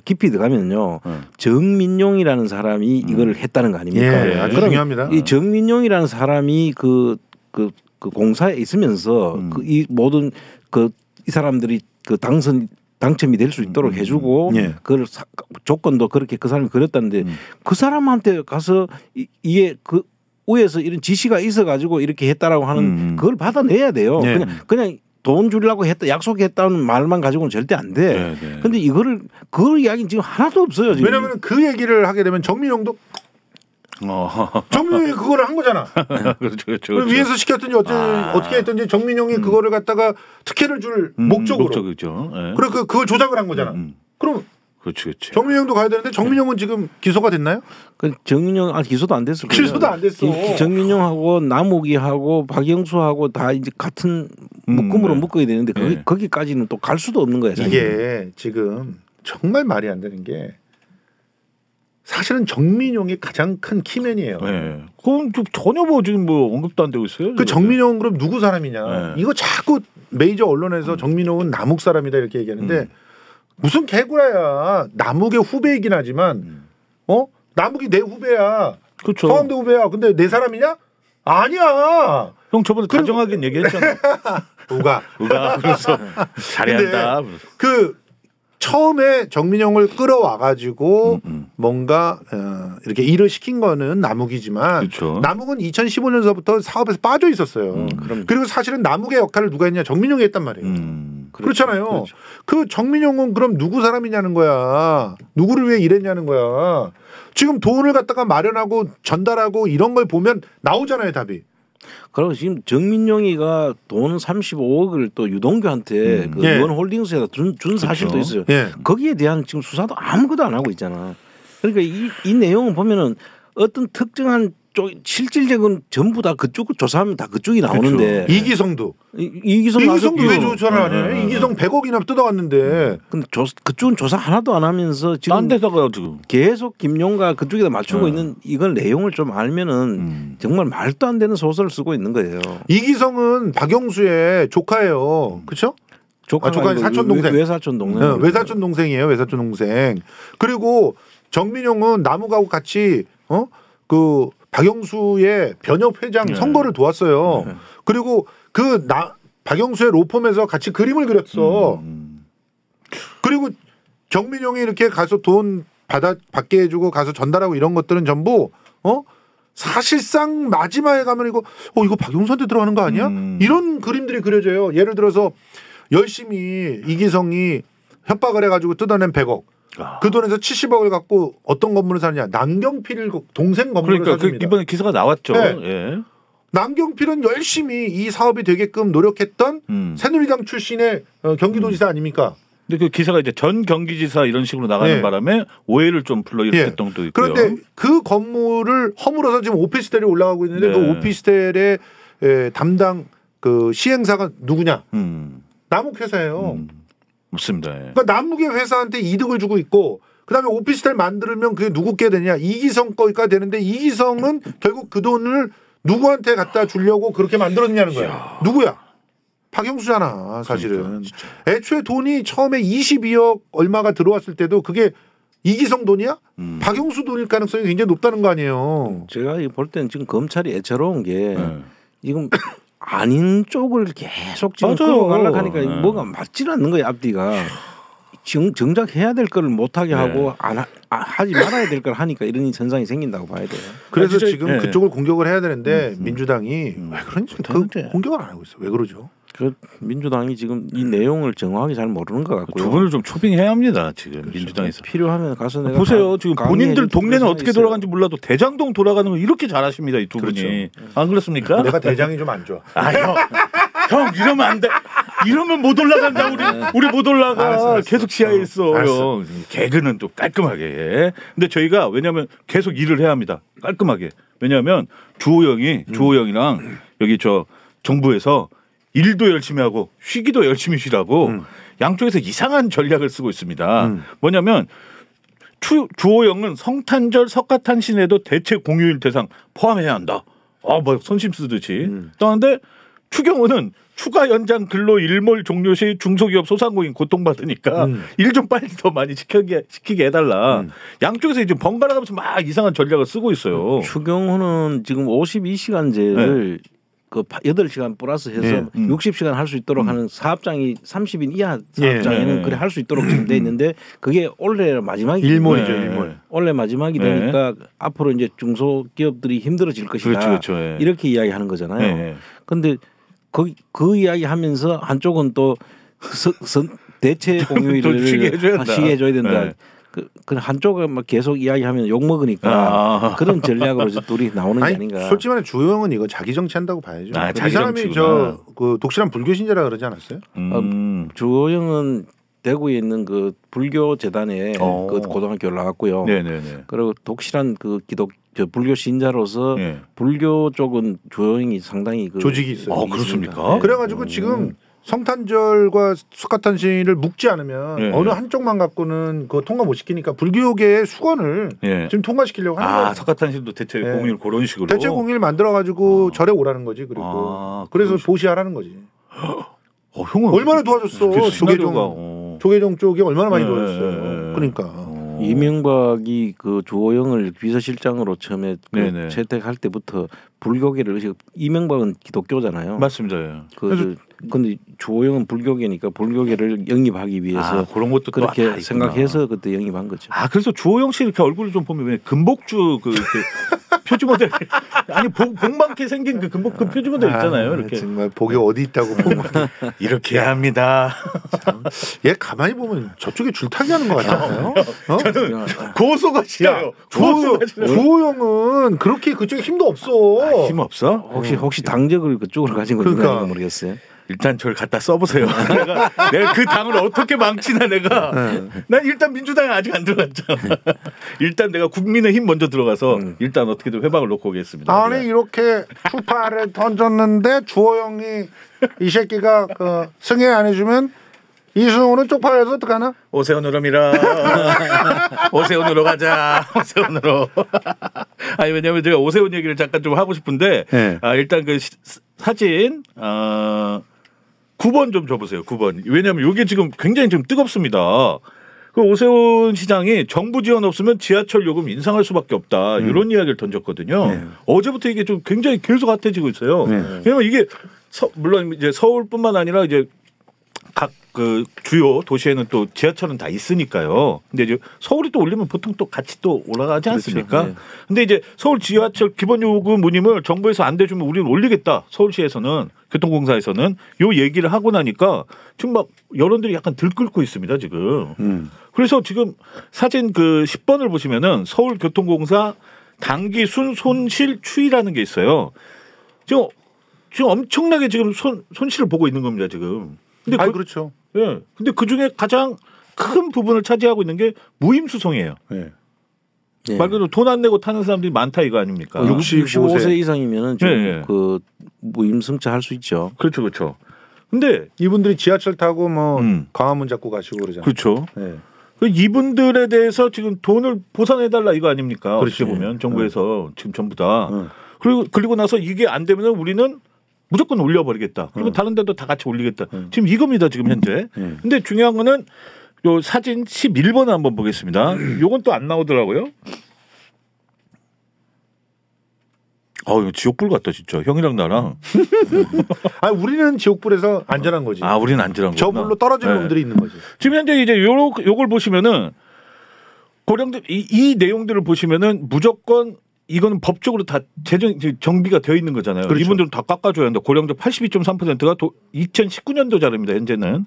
깊이 들어가면요. 정민용이라는 사람이 이거를 했다는 거 아닙니까? 예, 아주 중요합니다. 이 정민용이라는 사람이 그 공사에 있으면서 이 모든 이 사람들이 당첨이 될 수 있도록 해주고 그걸 조건도 그렇게 그 사람이 그렸다는데 그 사람한테 가서 이게 그 위에서 이런 지시가 있어가지고 이렇게 했다라고 하는 그걸 받아내야 돼요. 그냥 돈 주려고 했다 약속했다는 말만 가지고는 절대 안 돼. 근데 이거를 그 이야기는 지금 하나도 없어요. 지금. 왜냐하면 그 얘기를 하게 되면 정민용도 정민용이 그거를 한 거잖아. 그렇죠. 위에서 시켰든지 어떻게 했든지 정민용이 그거를 갖다가 특혜를 줄 목적으로. 목적이죠. 네. 그리고 그걸 조작을 한 거잖아. 그럼 그렇지. 정민용도 가야 되는데 정민용은 지금 기소가 됐나요? 그 정민용 기소도 안 됐을 거예요. 기소도 안 됐어. 정민용하고 남욱이하고 박영수하고 다 이제 같은 묶음으로 묶어야 되는데 거기까지는 또 갈 수도 없는 거야. 이게 지금 정말 말이 안 되는 게. 사실은 정민용이 가장 큰 키맨이에요. 네. 그건 전혀 지금 언급도 안 되고 있어요. 그 정민용 그럼 누구 사람이냐? 이거 자꾸 메이저 언론에서 정민용은 남욱 사람이다 이렇게 얘기하는데 무슨 개구라야. 남욱의 후배이긴 하지만 남욱이 내 후배야. 그렇죠. 서강대 후배야. 근데 내 사람이냐? 아니야. 형 저번에 다정하게 얘기했잖아. 우가 그래서 잘해야 한다. 처음에 정민용을 끌어와가지고 뭔가 이렇게 일을 시킨 거는 남욱이지만 그렇죠. 남욱은 2015년서부터 사업에서 빠져 있었어요. 그리고 사실은 남욱의 역할을 누가 했냐? 정민용이 했단 말이에요. 그렇잖아요. 그렇죠. 그 정민용은 그럼 누구 사람이냐는 거야. 누구를 위해 일했냐는 거야. 지금 돈을 갖다가 마련하고 전달하고 이런 걸 보면 나오잖아요, 답이. 그리고 지금 정민용이가 돈 35억을 또 유동규한테 그 유원홀딩스에다 준 사실도 있어요. 거기에 대한 지금 수사도 아무것도 안 하고 있잖아. 그러니까 이 내용을 보면은 어떤 특정한 쪽 실질적인 전부 다 그쪽 조사하면 다 그쪽이 나오는데 그렇죠. 이기성도 왜 조사를 안 해? 이기성 100억이나 뜯어갔는데. 근데 그쪽은 조사 하나도 안 하면서 지금 딴 데다가 지금 계속 김용과 그쪽에다 맞추고 있는 이걸 내용을 좀 알면은 정말 말도 안 되는 소설을 쓰고 있는 거예요. 이기성은 박영수의 조카예요. 그렇죠? 조카는 사촌 동생. 외사촌 동생. 외사촌 동생이에요. 외사촌 동생. 그리고 정민용은 남욱하고 같이 그 박영수의 변협 회장 선거를 도왔어요. 그리고 박영수의 로펌에서 같이 그림을 그렸어. 그리고 정민용이 이렇게 가서 돈 받게 해주고 가서 전달하고 이런 것들은 전부 사실상 마지막에 가면 이거 박영수한테 들어가는 거 아니야? 이런 그림들이 그려져요. 예를 들어서 열심히 이기성이 협박을 해가지고 뜯어낸 100억. 그 돈에서 70억을 갖고 어떤 건물을 사느냐. 남경필 동생 건물을 샀습니다. 이번에 기사가 나왔죠. 네. 예. 남경필은 열심히 이 사업이 되게끔 노력했던 새누리당 출신의 경기도지사 아닙니까? 근데 그 기사가 이제 전 경기지사 이런 식으로 나가는 네. 바람에 오해를 좀 불러일으켰던 것도 있고요. 그런데 그 건물을 허물어서 지금 오피스텔이 올라가고 있는데 네. 그 오피스텔의 담당 그 시행사가 누구냐? 남욱회사예요. 맞습니다. 예. 그러니까 남욱의 회사한테 이득을 주고 있고 그다음에 오피스텔 만들면 그게 누구 게 되냐? 이기성 거가 되는데 이기성은 결국 그 돈을 누구한테 갖다 주려고 그렇게 만들었냐는 거야. 누구야? 박영수잖아, 사실은. 그러니까, 애초에 돈이 처음에 22억 얼마가 들어왔을 때도 그게 이기성 돈이야? 박영수 돈일 가능성이 굉장히 높다는 거 아니에요. 제가 볼 때는 지금 검찰이 애처로운 게 지금 아닌 쪽을 계속 지금 끌어가려고 하니까 뭐가 맞질 않는 거예요, 앞뒤가. 정작 해야 될 걸 못하게 하고 하지 말아야 될 걸 하니까 이런 현상이 생긴다고 봐야 돼요. 그래서 지금 그쪽을 공격을 해야 되는데 민주당이 왜 그런지 그 공격을 안 하고 있어. 왜 그러죠? 그 민주당이 지금 이 내용을 정확하게 잘 모르는 것 같고요. 두 분을 좀 초빙해야 합니다. 지금 그렇죠. 민주당에서 필요하면 가서 내가 보세요. 지금 본인들 동네는 어떻게 돌아가는지 몰라도 대장동 돌아가는 거 이렇게 잘하십니다. 이 두 분이. 그렇죠. 안 그렇습니까? 내가 대장이 좀 안 좋아. 형 이러면 안 돼. 이러면 못 올라간다. 우리 못 올라가. 알았어. 계속 지하에 있어. 형. 개그는 또 깔끔하게. 근데 저희가 왜냐하면 계속 일을 해야 합니다. 깔끔하게. 왜냐하면 주호영이랑 여기 저 정부에서 일도 열심히 하고 쉬기도 열심히 쉬라고 양쪽에서 이상한 전략을 쓰고 있습니다. 뭐냐면 주호영은 성탄절 석가탄신에도 대체 공휴일 대상 포함해야 한다. 뭐 선심 쓰듯이. 그런데 추경호는 추가 연장 근로 일몰 종료 시 중소기업 소상공인 고통받으니까 일 좀 빨리 더 많이 시키게 해달라. 양쪽에서 이제 번갈아가면서 막 이상한 전략을 쓰고 있어요. 추경호는 지금 52시간제를 그 8시간 플러스 해서 60시간 할 수 있도록 하는 사업장이 30인 이하 사업장에는 그래 할 수 있도록 지금 돼 있는데 그게 올해 마지막이 일몰이죠. 일몰. 올해 마지막이 되니까 앞으로 이제 중소기업들이 힘들어질 것이다. 그렇죠. 이렇게 이야기하는 거잖아요. 그런데 그 이야기하면서 한쪽은 또 대체 공휴일을 쉬게 해줘야 된다. 그 한쪽은 막 계속 이야기하면 욕 먹으니까 그런 전략으로 둘이 나오는 게 아닌가. 솔직히 말해 주호영은 이거 자기 정치한다고 봐야죠. 이 사람이 그 독실한 불교 신자라 그러지 않았어요? 주호영은 대구에 있는 그 불교 재단에 그 고등학교를 나왔고요. 그리고 독실한 그 불교 신자로서 불교 쪽은 주호영이 상당히 그 조직이 있어요. 그렇습니까? 그래가지고 지금 성탄절과 석가탄신일을 묶지 않으면 어느 한쪽만 갖고는 그 통과 못 시키니까 불교계의 수건을 지금 통과시키려고 하는 거예요. 석가탄신도 대체 공휴일 그런 식으로. 대체 공휴일 만들어가지고 절에 오라는 거지. 그리고 그래서 보시하라는 거지. 형은 얼마나 도와줬어. 조계종 쪽이 얼마나 많이 도와줬어요. 그러니까. 이명박이 그 주호영을 비서실장으로 처음에 채택할 때부터 불교계를 이명박은 기독교잖아요. 맞습니다. 근데 주호영은 불교계니까 불교계를 영입하기 위해서 그런 것도 그렇게 생각해서 그때 영입한 거죠. 그래서 주호영 씨 이렇게 얼굴을 좀 보면 금복주 그 표지 모델 아니 복 많게 생긴 그 표지 모델 있잖아요. 이렇게 정말 복이 어디 있다고 이렇게 합니다. 얘 가만히 보면 저쪽에 줄타기 하는 것 같잖아요. 저는 고소가 싫어요. 주호영은 그렇게 그쪽에 힘도 없어. 힘 없어? 혹시 당적을 그쪽으로 가진 건지 모르겠어요. 일단 저를 갖다 써보세요. 내가 그 당을 어떻게 망치나 내가. 난 일단 민주당에 아직 안 들어갔잖아. 일단 내가 국민의힘 먼저 들어가서 일단 어떻게든 회방을 놓고 오겠습니다. 아니 이렇게 추파를 던졌는데 주호영이 이 새끼가 그 승인 안 해주면 이승우는 쪽팔려서 어떡하나? 오세훈으로 오세훈으로 가자. 오세훈으로. 아니 왜냐면 제가 오세훈 얘기를 잠깐 좀 하고 싶은데 일단 그 사진 9번 좀 줘보세요. 9번. 왜냐하면 이게 지금 굉장히 좀 뜨겁습니다. 그 오세훈 시장이 정부 지원 없으면 지하철 요금 인상할 수밖에 없다. 이런 이야기를 던졌거든요. 어제부터 이게 좀 굉장히 계속 핫해지고 있어요. 왜냐면 이게 물론 이제 서울뿐만 아니라 이제 각 그 주요 도시에는 또 지하철은 다 있으니까요. 근데 이제 서울이 또 올리면 보통 또 같이 또 올라가지 않습니까? 그렇죠. 네. 근데 이제 서울 지하철 기본 요금 운임을 정부에서 안 대주면 우리는 올리겠다. 서울시에서는 교통공사에서는 요 얘기를 하고 나니까 지금 막 여론들이 약간 들끓고 있습니다 지금. 그래서 지금 사진 그 10번을 보시면은 서울교통공사 단기 손실 추이라는 게 있어요. 지금 엄청나게 지금 손실을 보고 있는 겁니다 지금. 근데 그렇죠. 예. 근데 그 중에 가장 큰 부분을 차지하고 있는 게 무임수송이에요. 네. 네. 말 그대로 돈 안 내고 타는 사람들이 많다 이거 아닙니까? 65세 이상이면은 좀 그 무임승차 할 수 있죠. 그렇죠, 그렇죠. 근데 이분들이 지하철 타고 뭐 광화문 잡고 가시고 그러잖아요. 그렇죠. 네. 이분들에 대해서 지금 돈을 보상해달라 이거 아닙니까? 그렇게 보면 정부에서 지금 전부 다. 그리고 나서 이게 안 되면 우리는 무조건 올려버리겠다. 그리고 다른 데도 다 같이 올리겠다. 지금 이겁니다. 지금 현재. 근데 중요한 거는 요 사진 11번을 한번 보겠습니다. 요건 또 안 나오더라고요. 이거 지옥불 같다 진짜. 형이랑 나랑. 우리는 지옥불에서 안전한 거지. 우리는 안전한 거지. 저 불로 떨어지는 놈들이 있는 거지. 지금 현재 이제 요걸 보시면은 고령들 이 내용들을 보시면은 무조건 이거는 법적으로 다 정비가 되어 있는 거잖아요. 그렇죠. 이분들은 다 깎아줘야 한다. 고령자 82.3%가 2019년도 자료입니다. 현재는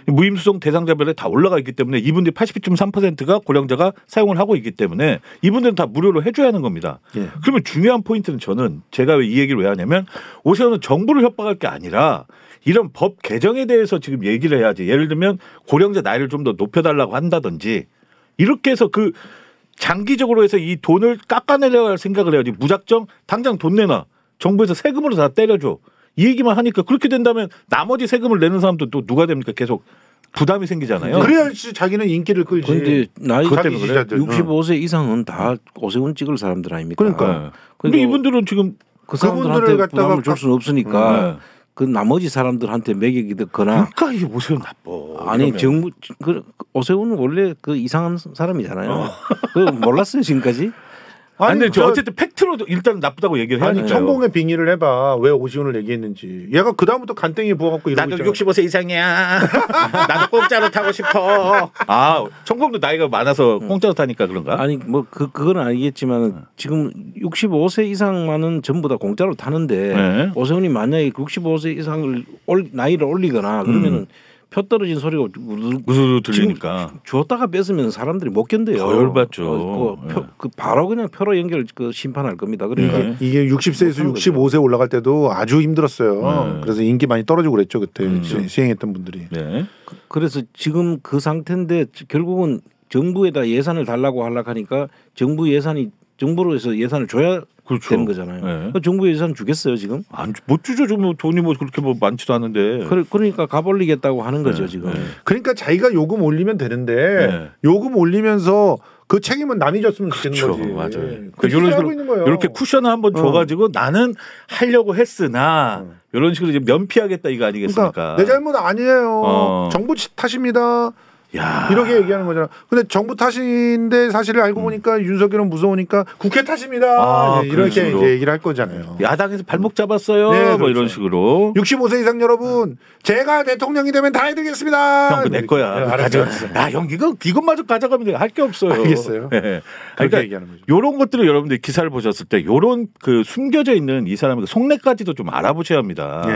무임수송 대상자별에 다 올라가 있기 때문에 이분들이 82.3%가 고령자가 사용을 하고 있기 때문에 이분들은 다 무료로 해줘야 하는 겁니다. 예. 그러면 중요한 포인트는 저는 제가 이 얘기를 왜 하냐면 오세훈은 정부를 협박할 게 아니라 이런 법 개정에 대해서 지금 얘기를 해야지. 예를 들면 고령자 나이를 좀 더 높여달라고 한다든지 이렇게 해서 장기적으로 해서 이 돈을 깎아내려야 할 생각을 해야지. 무작정 당장 돈 내놔. 정부에서 세금으로 다 때려줘. 이 얘기만 하니까 그렇게 된다면 나머지 세금을 내는 사람도 또 누가 됩니까? 계속 부담이 생기잖아요. 그래야지 자기는 인기를 끌지. 그런데 나이가 65세 이상은 다 오세훈 찍을 사람들 아닙니까? 그러니까. 근데 이분들은 지금 그 사람들한테 부담을 줄 수는 없으니까 그 나머지 사람들한테 매기게 됐거나. 그러니까 이게 오세훈 나빠. 아니 정부 오세훈은 원래 그 이상한 사람이잖아요. 그 몰랐어요 지금까지? 아니 근데 어쨌든 팩트로 일단 나쁘다고 얘기를 해야 되니까요. 천공의 빙의를 해봐. 왜 오세훈을 얘기했는지. 얘가 그 다음부터 간땡이 부어갖고 이러고 나도 있잖아. 65세 이상이야. 나도 공짜로 타고 싶어. 천공도 나이가 많아서 공짜로 타니까 그런가? 아니 뭐 그건 아니겠지만 지금 65세 이상만은 전부 다 공짜로 타는데 오세훈이 만약에 65세 이상을 나이를 올리거나 그러면은 표 떨어진 소리가 우르르 들리니까 줬다가 뺏으면 사람들이 못 견뎌요. 더 열받죠. 바로 그냥 표로 연결 심판할 겁니다. 그러니까 이게 60세에서 65세 올라갈 때도 아주 힘들었어요. 그래서 인기 많이 떨어지고 그랬죠 그때 시행했던 분들이. 그래서 지금 그 상태인데 결국은 정부에다 예산을 달라고 하니까 정부로 해서 예산을 줘야 되는 거잖아요. 정부 예산 주겠어요 지금? 못 주죠. 좀 돈이 뭐 그렇게 뭐 많지도 않은데. 그러니까 값올리겠다고 하는 거죠 지금. 그러니까 자기가 요금 올리면 되는데 요금 올리면서 그 책임은 남이 졌으면 좋겠는 거지. 맞아요. 이렇게 쿠션을 한번 줘가지고 나는 하려고 했으나 이런 식으로 이제 면피하겠다 이거 아니겠습니까? 그러니까 내 잘못 아니에요. 정부 탓입니다. 이렇게 얘기하는 거잖아. 근데 정부 탓인데 사실을 알고 보니까 윤석열은 무서우니까 국회 탓입니다. 이렇게 이제 얘기를 할 거잖아요. 야당에서 발목 잡았어요. 뭐 이런 식으로. 65세 이상 여러분, 제가 대통령이 되면 다 해드리겠습니다. 형, 내 거야. 형 이것마저 가져가면 할 게 없어요. 알겠어요. 그러니까 얘기하는 거죠. 이런 것들을 여러분들 기사를 보셨을 때 이런 그 숨겨져 있는 이 사람의 속내까지도 좀 알아보셔야 합니다.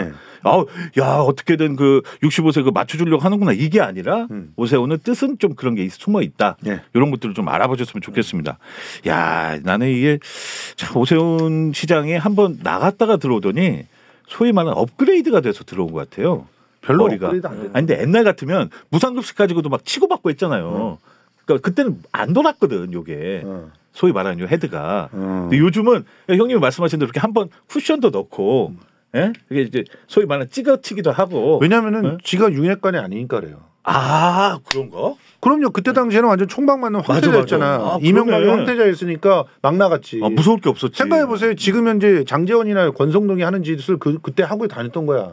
어떻게든 그 65세 그 맞춰주려고 하는구나 이게 아니라 오세훈의 뜻은 좀 그런 게 숨어 있다. 이런 것들을 좀 알아보셨으면 좋겠습니다. 나는 이게 참 오세훈 시장이 한번 나갔다가 들어오더니 소위 말하는 업그레이드가 돼서 들어온 것 같아요. 별로 머리가. 업그레이드 안 됐네. 근데 옛날 같으면 무상급식 가지고도 막 치고받고 했잖아요. 그러니까 그때는 안 돌았거든 요게. 소위 말하는 요 헤드가. 근데 요즘은 형님이 말씀하신 대로 이렇게 한번 쿠션도 넣고 이게 이제 소위 말하는 찍어치기도 하고. 왜냐하면은 지가 윤핵관이 아니니까 그래요. 그런가? 그럼요. 그때 당시에는 완전 총박 맞는 황태자였잖아. 이명박이 황태자였으니까 막 나갔지. 무서울 게 없었지. 생각해보세요. 지금 현재 장제원이나 권성동이 하는 짓을 그때 하고 다녔던 거야.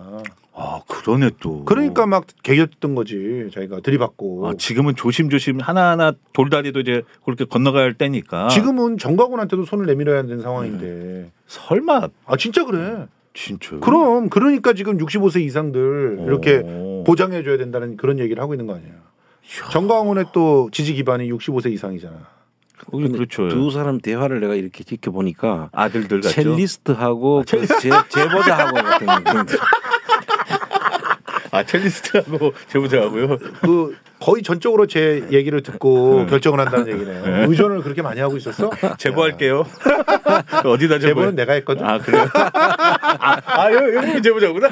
그러네 또. 그러니까 막 개겼던 거지. 자기가 들이받고. 지금은 조심조심 하나하나 돌다리도 이제 그렇게 건너가야 할 때니까. 지금은 정광훈한테도 손을 내밀어야 되는 상황인데. 설마. 진짜 그래. 진짜요? 그럼 그러니까 지금 65세 이상들 이렇게 보장해줘야 된다는 그런 얘기를 하고 있는 거 아니에요. 정광훈의 또 지지 기반이 65세 이상이잖아. 그렇죠. 두 사람 대화를 내가 이렇게 지켜보니까 아들들 같죠. 첼리스트하고 제보자하고 같은 느낌. 첼리스트하고 제보자하고요. 그 거의 전적으로 제 얘기를 듣고 결정을 한다는 얘기네요. 네. 의존을 그렇게 많이 하고 있었어? 제보할게요. 어디다 제보는 내가 했거든. 그래요? 여기 제보자구나.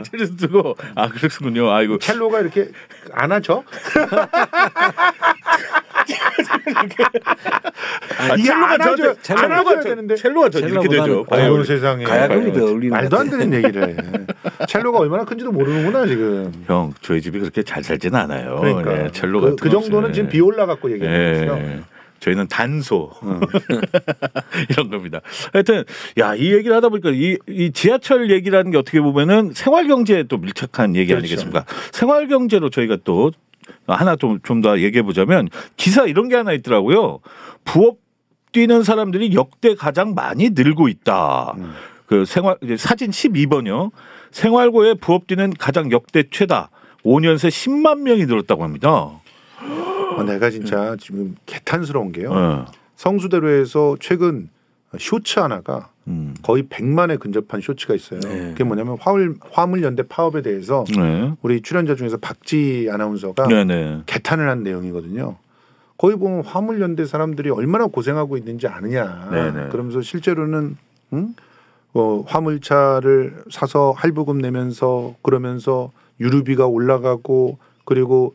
첼리스트고. 그렇군요. 아이고. 첼로가 이렇게 안 하죠? 이게 안 하죠. 첼로가 되는데. 첼로가 저 이렇게 되죠. 세상에. 가야금이 더 어울리는. 말도 안 되는 얘기를 해. 첼로가 얼마나 큰지도 모르는구나 지금. 형, 저희 집이 그렇게 잘 살지는 않아요. 그러니까 네, 첼로가 그 정도는 지금 비올라 갖고 얘기하는 거죠. 저희는 단소 이런 겁니다. 하여튼 이 얘기를 하다 보니까 이 지하철 얘기라는 게 어떻게 보면은 생활경제에 또 밀착한 얘기 그렇죠. 아니겠습니까? 생활경제로 저희가 또 하나 좀 더 얘기해 보자면 기사 이런 게 하나 있더라고요. 부업 뛰는 사람들이 역대 가장 많이 늘고 있다. 그 사진 12번이요. 생활고에 부업 뛰는 가장 역대 최다 5년 새 10만 명이 늘었다고 합니다. 내가 진짜 지금 개탄스러운 게요. 성수대로에서 최근 쇼츠 하나가 거의 100만에 근접한 쇼츠가 있어요. 네. 그게 뭐냐면 화물연대 파업에 대해서 우리 출연자 중에서 박지 아나운서가 개탄을 한 내용이거든요. 거기 보면 화물연대 사람들이 얼마나 고생하고 있는지 아느냐. 그러면서 실제로는 화물차를 사서 할부금 내면서 그러면서 유류비가 올라가고 그리고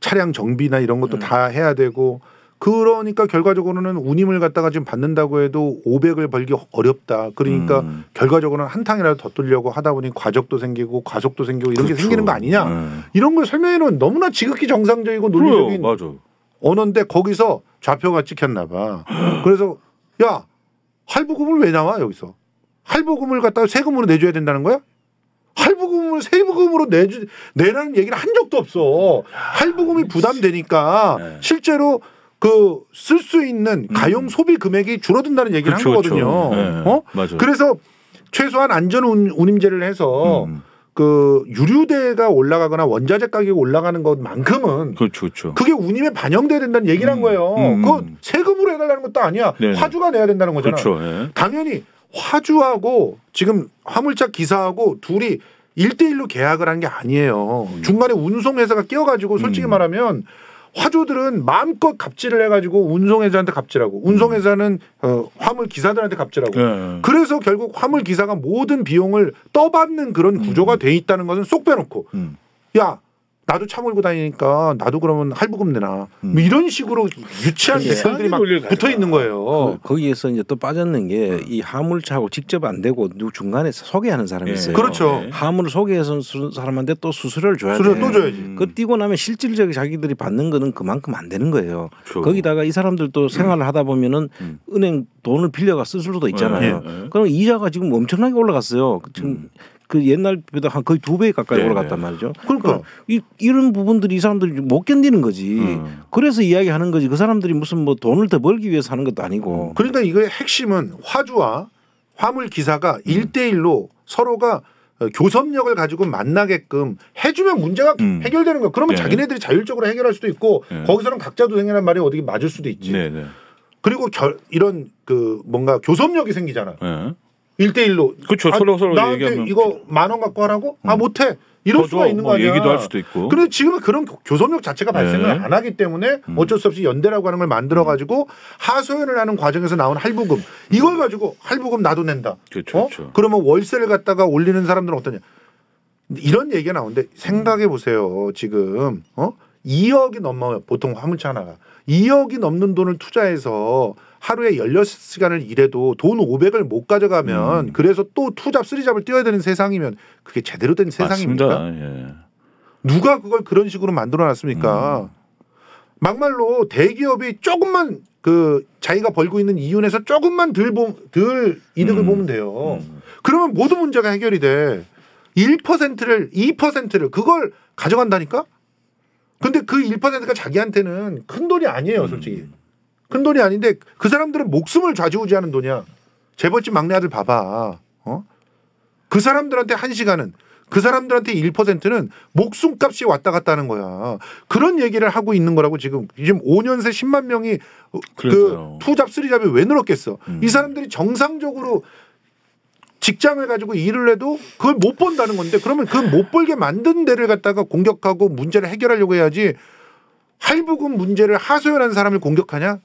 차량 정비나 이런 것도 다 해야 되고 그러니까 결과적으로는 운임을 갖다가 지금 받는다고 해도 500을 벌기 어렵다. 그러니까 결과적으로는 한탕이라도 더 뚫려고 하다 보니 과적도 생기고 과속도 생기고 이런 게 생기는 거 아니냐. 이런 걸 설명해놓은 너무나 지극히 정상적이고 논리적인 언어인데 거기서 좌표가 찍혔나 봐. 그래서 야 할부금을 왜 나와 여기서. 할부금을 갖다가 세금으로 내줘야 된다는 거야? 할부금을 세금으로 내라는 얘기를 한 적도 없어. 할부금이 부담되니까 실제로 그 쓸 수 있는 가용 소비 금액이 줄어든다는 얘기를 한 거거든요. 맞아요. 그래서 최소한 안전 운임제를 해서 그 유류대가 올라가거나 원자재 가격이 올라가는 것만큼은 그게 운임에 반영돼야 된다는 얘기를 한 거예요. 그거 세금으로 해달라는 것도 아니야. 화주가 내야 된다는 거잖아. 당연히 화주하고 지금 화물차 기사하고 둘이 1대1로 계약을 한 게 아니에요. 중간에 운송회사가 끼어가지고 솔직히 말하면 화주들은 마음껏 갑질을 해가지고 운송회사한테 갑질하고 운송회사는 화물 기사들한테 갑질하고 그래서 결국 화물 기사가 모든 비용을 떠받는 그런 구조가 돼 있다는 것은 쏙 빼놓고 야 나도 차 몰고 다니니까 나도 그러면 할부금 내나 뭐 이런 식으로 유치한 댓글들이 막 붙어 있는 거예요. 거기에서 이제 또 빠졌는 게 이 화물차하고 직접 안 되고 중간에 소개하는 사람이 있어요. 그렇죠. 화물을 소개해서 사람한테 또 수수료를 줘야 돼. 수수료 또 줘야지. 그 뛰고 나면 실질적으로 자기들이 받는 거는 그만큼 안 되는 거예요. 거기다가 이 사람들도 생활을 하다 보면은 은행 돈을 빌려가 쓸 수도 있잖아요. 그럼 이자가 지금 엄청나게 올라갔어요. 지금 그 옛날보다 한 거의 2배 가까이 올라갔단 말이죠. 그러니까 이런 부분들이 이 사람들이 못 견디는 거지. 그래서 이야기하는 거지. 그 사람들이 무슨 뭐 돈을 더 벌기 위해서 하는 것도 아니고. 그러니까 이거의 핵심은 화주와 화물 기사가 1대1로 서로가 교섭력을 가지고 만나게끔 해주면 문제가 해결되는 거야. 그러면 자기네들이 자율적으로 해결할 수도 있고 거기서는 각자 도생이라는 말이 어디 맞을 수도 있지. 그리고 이런 그 뭔가 교섭력이 생기잖아. 1대1로. 그렇죠. 서로 나한테 얘기하면 이거 10,000원 갖고 하라고? 못해. 이럴 수가 있는 거 아니야. 얘기도 할 수도 있고. 그런데 지금은 그런 교섭력 자체가 발생을 안 하기 때문에 어쩔 수 없이 연대라고 하는 걸 만들어 가지고 하소연을 하는 과정에서 나온 할부금 이걸 가지고 할부금 나도 낸다. 그렇죠. 그러면 월세를 갖다가 올리는 사람들은 어떠냐. 이런 얘기가 나오는데 생각해 보세요. 지금 2억이 넘어요. 보통 화물차 하나가. 2억이 넘는 돈을 투자해서 하루에 16시간을 일해도 돈 500을 못 가져가면 그래서 또 투잡 쓰리잡을 뛰어야 되는 세상이면 그게 제대로 된 세상입니까? 맞습니다. 누가 그걸 그런 식으로 만들어놨습니까? 막말로 대기업이 조금만 그 자기가 벌고 있는 이윤에서 조금만 덜 이득을 보면 돼요. 그러면 모든 문제가 해결이 돼. 1%를 2%를 그걸 가져간다니까? 근데 그 1%가 자기한테는 큰 돈이 아니에요, 솔직히. 큰 돈이 아닌데 그 사람들은 목숨을 좌지우지하는 돈이야. 재벌집 막내 아들 봐봐. 그 사람들한테 1시간은 그 사람들한테 1%는 목숨값이 왔다 갔다 하는 거야. 그런 얘기를 하고 있는 거라고 지금 5년 새 10만 명이 그 투잡 쓰리잡이 왜 늘었겠어. 이 사람들이 정상적으로 직장을 가지고 일을 해도 그걸 못 번다는 건데 그러면 그 못 벌게 만든 데를 갖다가 공격하고 문제를 해결하려고 해야지 할부금 문제를 하소연한 사람을 공격하냐?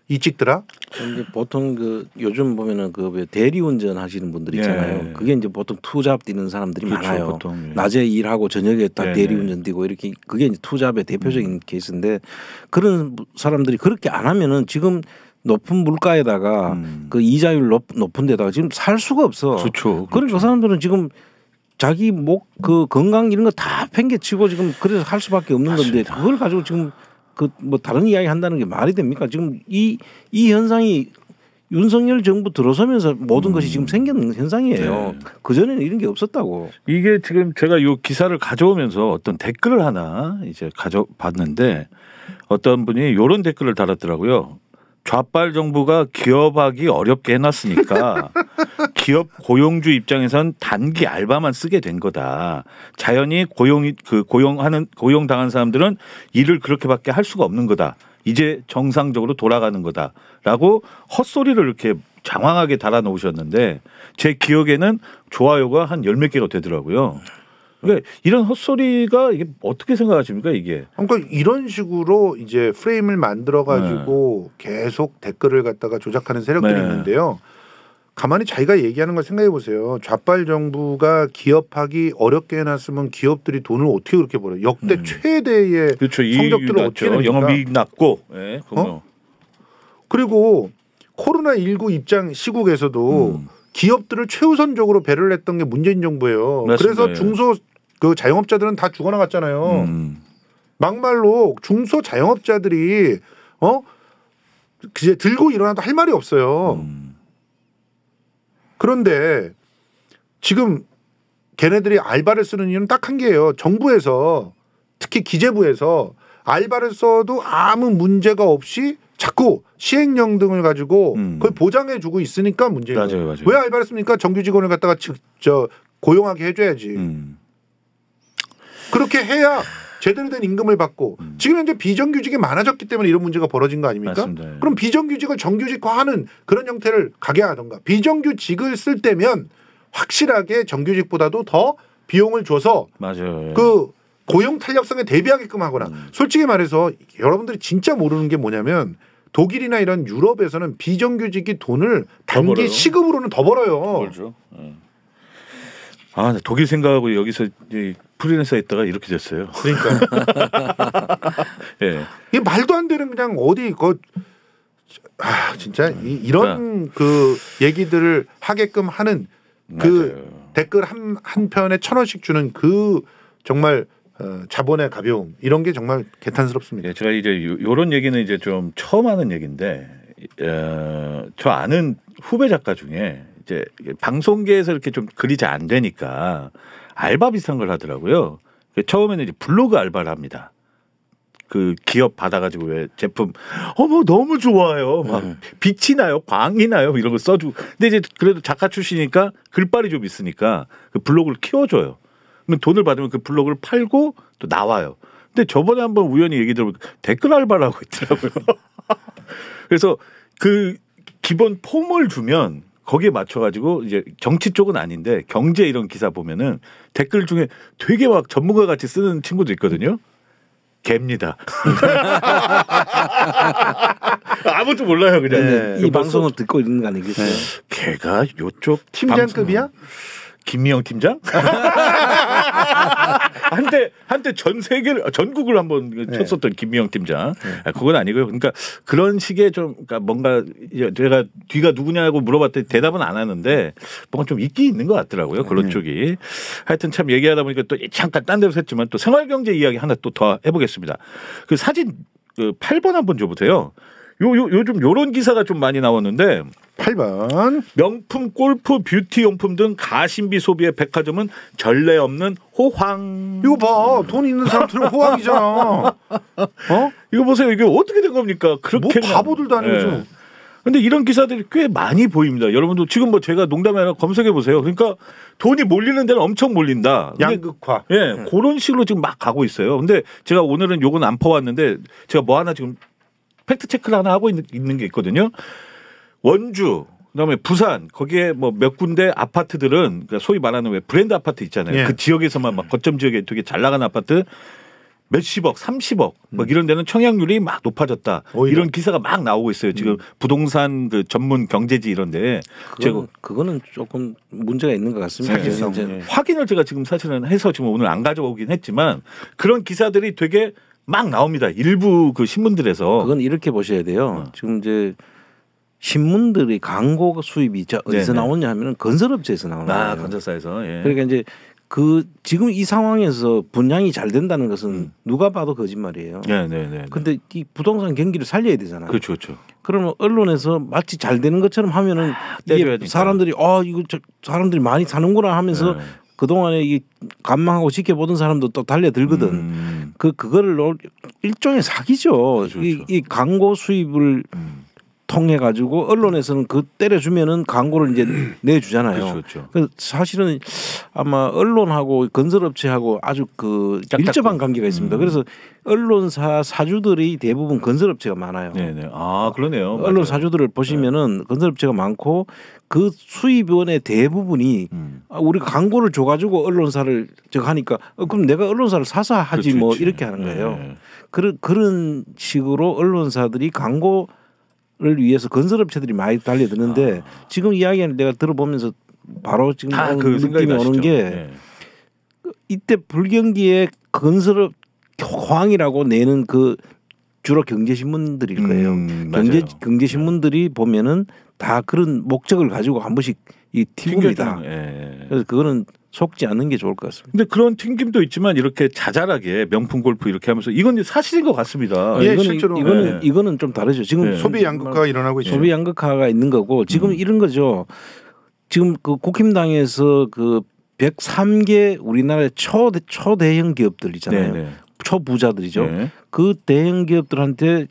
이 찍더라. 이제 보통 그 요즘 보면은 그 대리운전 하시는 분들 있잖아요. 예. 그게 이제 보통 투잡 뛰는 사람들이 그렇죠, 많아요. 보통, 예. 낮에 일하고 저녁에 딱 대리운전 뛰고 이렇게 그게 이제 투잡의 대표적인 케이스인데 그런 사람들이 그렇게 안 하면은 지금 높은 물가에다가 그 이자율 높은 데다가 지금 살 수가 없어. 그렇죠. 그러니까 그 사람들은 지금 자기 목 그 건강 이런 거 다 팽개치고 지금 그래서 할 수밖에 없는 맞습니다. 건데 그걸 가지고 지금 그 뭐 다른 이야기 한다는 게 말이 됩니까? 지금 이 현상이 윤석열 정부 들어서면서 모든 것이 지금 생기는 현상이에요. 네. 그전에는 이런 게 없었다고. 이게 지금 제가 이 기사를 가져오면서 어떤 댓글을 하나 이제 가져봤는데 어떤 분이 이런 댓글을 달았더라고요. 좌빨 정부가 기업하기 어렵게 해놨으니까 기업 고용주 입장에선 단기 알바만 쓰게 된 거다. 자연히 고용당한 사람들은 일을 그렇게밖에 할 수가 없는 거다. 이제 정상적으로 돌아가는 거다라고 헛소리를 이렇게 장황하게 달아놓으셨는데 제 기억에는 좋아요가 한 10몇 개가 되더라고요. 그러니까 이런 헛소리가 이게 어떻게 생각하십니까 이게? 그러니까 이런 식으로 이제 프레임을 만들어 가지고 계속 댓글을 갖다가 조작하는 세력들이 있는데요. 가만히 자기가 얘기하는 걸 생각해 보세요. 좌빨 정부가 기업하기 어렵게 해놨으면 기업들이 돈을 어떻게 그렇게 벌어요? 역대 최대의 그렇죠. 성적들을 어떻게 냅니까? 영업이익 낮고. 네, 그리고 코로나19 입장 시국에서도 기업들을 최우선적으로 배려를 했던 게 문재인 정부예요. 맞습니다. 그래서 중소 그 자영업자들은 다 죽어나갔잖아요. 막말로 중소 자영업자들이 이제 들고 일어나도 할 말이 없어요. 그런데 지금 걔네들이 알바를 쓰는 이유는 딱 한 개예요. 정부에서 특히 기재부에서 알바를 써도 아무 문제가 없이 자꾸 시행령 등을 가지고 그걸 보장해주고 있으니까 문제예요. 맞아요. 왜 알바를 씁니까? 정규 직원을 갖다가 고용하게 해줘야지. 그렇게 해야 제대로 된 임금을 받고 지금 현재 비정규직이 많아졌기 때문에 이런 문제가 벌어진 거 아닙니까? 맞습니다. 그럼 비정규직을 정규직화하는 그런 형태를 가게 하던가 비정규직을 쓸 때면 확실하게 정규직보다도 더 비용을 줘서 맞아요. 그 고용 탄력성에 대비하게끔 하거나 솔직히 말해서 여러분들이 진짜 모르는 게 뭐냐면 독일이나 이런 유럽에서는 비정규직이 돈을 단기 시급으로는 더 벌어요. 벌죠. 아, 독일 생각하고 여기서 프리랜서 했다가 이렇게 됐어요. 그러니까. 예. 이게 말도 안 되는 그냥 어디 진짜 이런 그 얘기들을 하게끔 하는 그 맞아요. 댓글 한 편에 1,000원씩 주는 그 정말 자본의 가벼움 이런 게 정말 개탄스럽습니다. 예, 제가 이제 이런 얘기는 이제 좀 처음 하는 얘기인데 저 아는 후배 작가 중에 이제 방송계에서 이렇게 좀 글이 잘 안 되니까 알바 비슷한 걸 하더라고요. 처음에는 이제 블로그 알바를 합니다. 그 기업 받아가지고 왜 제품 뭐 너무 좋아요. 막 빛이 나요, 광이 나요 이런 거 써주고. 근데 이제 그래도 작가 출신이니까 글빨이 좀 있으니까 그 블로그를 키워줘요. 그럼 돈을 받으면 그 블로그를 팔고 또 나와요. 근데 저번에 한번 우연히 얘기 들어보니까 댓글 알바를 하고 있더라고요. 그래서 그 기본 폼을 주면 거기에 맞춰가지고 이제 정치 쪽은 아닌데 경제 이런 기사 보면은 댓글 중에 되게 막 전문가 같이 쓰는 친구도 있거든요. 개입니다. 아무도 몰라요 그냥. 이 방송을 듣고 있는 거 아니겠어요? 걔가 요쪽 팀장급이야? 김미영 팀장? 한때 전 세계를 전국을 한번 쳤었던 김미영 팀장. 그건 아니고요. 그러니까 그런 식의 좀 그러니까 뭔가 제가 뒤가 누구냐고 물어봤더니 대답은 안 하는데 뭔가 좀 있긴 있는 것 같더라고요. 그런 쪽이. 하여튼 참 얘기하다 보니까 또 잠깐 딴 데로 샜지만 또 생활경제 이야기 하나 또 더 해보겠습니다. 그 사진 그 8번 한번 줘보세요. 요즘 요런 기사가 좀 많이 나왔는데 8번 명품 골프 뷰티 용품 등 가심비 소비의 백화점은 전례 없는 호황. 이거 봐. 돈 있는 사람들은 호황이잖아. 이거 보세요. 이게 어떻게 된 겁니까? 그렇게 뭐 바보들도 아니고 좀. 근데 이런 기사들이 꽤 많이 보입니다. 여러분도 지금 뭐 제가 농담이 아니라 검색해 보세요. 그러니까 돈이 몰리는 데는 엄청 몰린다. 양극화. 예, 그런 식으로 지금 막 가고 있어요. 근데 제가 오늘은 요건 안 퍼왔는데 제가 뭐 하나 지금 팩트 체크를 하나 하고 있는 게 있거든요. 원주, 그다음에 부산 거기에 뭐 몇 군데 아파트들은 그러니까 소위 말하는 왜 브랜드 아파트 있잖아요. 예. 그 지역에서만 막 거점 지역에 되게 잘 나가는 아파트 몇십억, 30억 뭐 이런 데는 청약률이 막 높아졌다. 오히려. 이런 기사가 막 나오고 있어요. 지금 부동산 그 전문 경제지 이런데 그거는 조금 문제가 있는 것 같습니다. 네. 확인을 제가 지금 사실은 해서 지금 오늘 안 가져오긴 했지만 그런 기사들이 되게 막 나옵니다. 일부 그 신문들에서. 그건 이렇게 보셔야 돼요. 지금 이제 신문들이 광고 수입이 어디서 나오냐 하면은 건설업체에서 나오는 거예요. 건설사에서. 예. 그러니까 이제 그 지금 이 상황에서 분양이 잘 된다는 것은 누가 봐도 거짓말이에요. 네. 근데 이 부동산 경기를 살려야 되잖아요. 그렇죠. 그러면 언론에서 마치 잘 되는 것처럼 하면은 이게 사람들이 이거 사람들이 많이 사는구나 하면서 그동안에 이 관망하고 지켜보던 사람도 또 달려들거든. 그거를 일종의 사기죠. 그렇죠. 이 광고 수입을 통해 가지고 언론에서는 그 때려주면은 광고를 이제 내주잖아요. 그렇죠. 그래서 사실은 아마 언론하고 건설업체하고 아주 그 밀접한 관계가 있습니다. 그래서 언론사 사주들이 대부분 건설업체가 많아요. 네네. 아 그러네요. 언론 맞아요. 사주들을 보시면은 건설업체가 많고 그 수입원의 대부분이 우리가 광고를 줘가지고 언론사를 저거 하니까 그럼 내가 언론사를 사서 하지 그렇지, 뭐 이렇게 하는 거예요. 네. 그런 식으로 언론사들이 광고 를 위해서 건설업체들이 많이 달려드는데 지금 이야기를 내가 들어보면서 바로 지금 그 느낌이 오는 게 이때 불경기에 건설업 호황이라고 내는 그 주로 경제신문들일 거예요. 경제신문들이 보면은 다 그런 목적을 가지고 한 번씩 이 튀깁니다. 그래서 그거는 속지 않는 게 좋을 것 같습니다. 근데 그런 튕김도 있지만 이렇게 자잘하게 명품 골프 이렇게 하면서 이건 사실인 것 같습니다. 예, 실제로 이거는 좀 다르죠. 지금 소비 양극화가 일어나고 있죠. 소비 양극화가 있는 거고 지금 이런 거죠. 지금 그 국힘당에서 그 103개 우리나라의 초대형 기업들 있잖아요. 초부자들이죠. 그 대형 기업들한테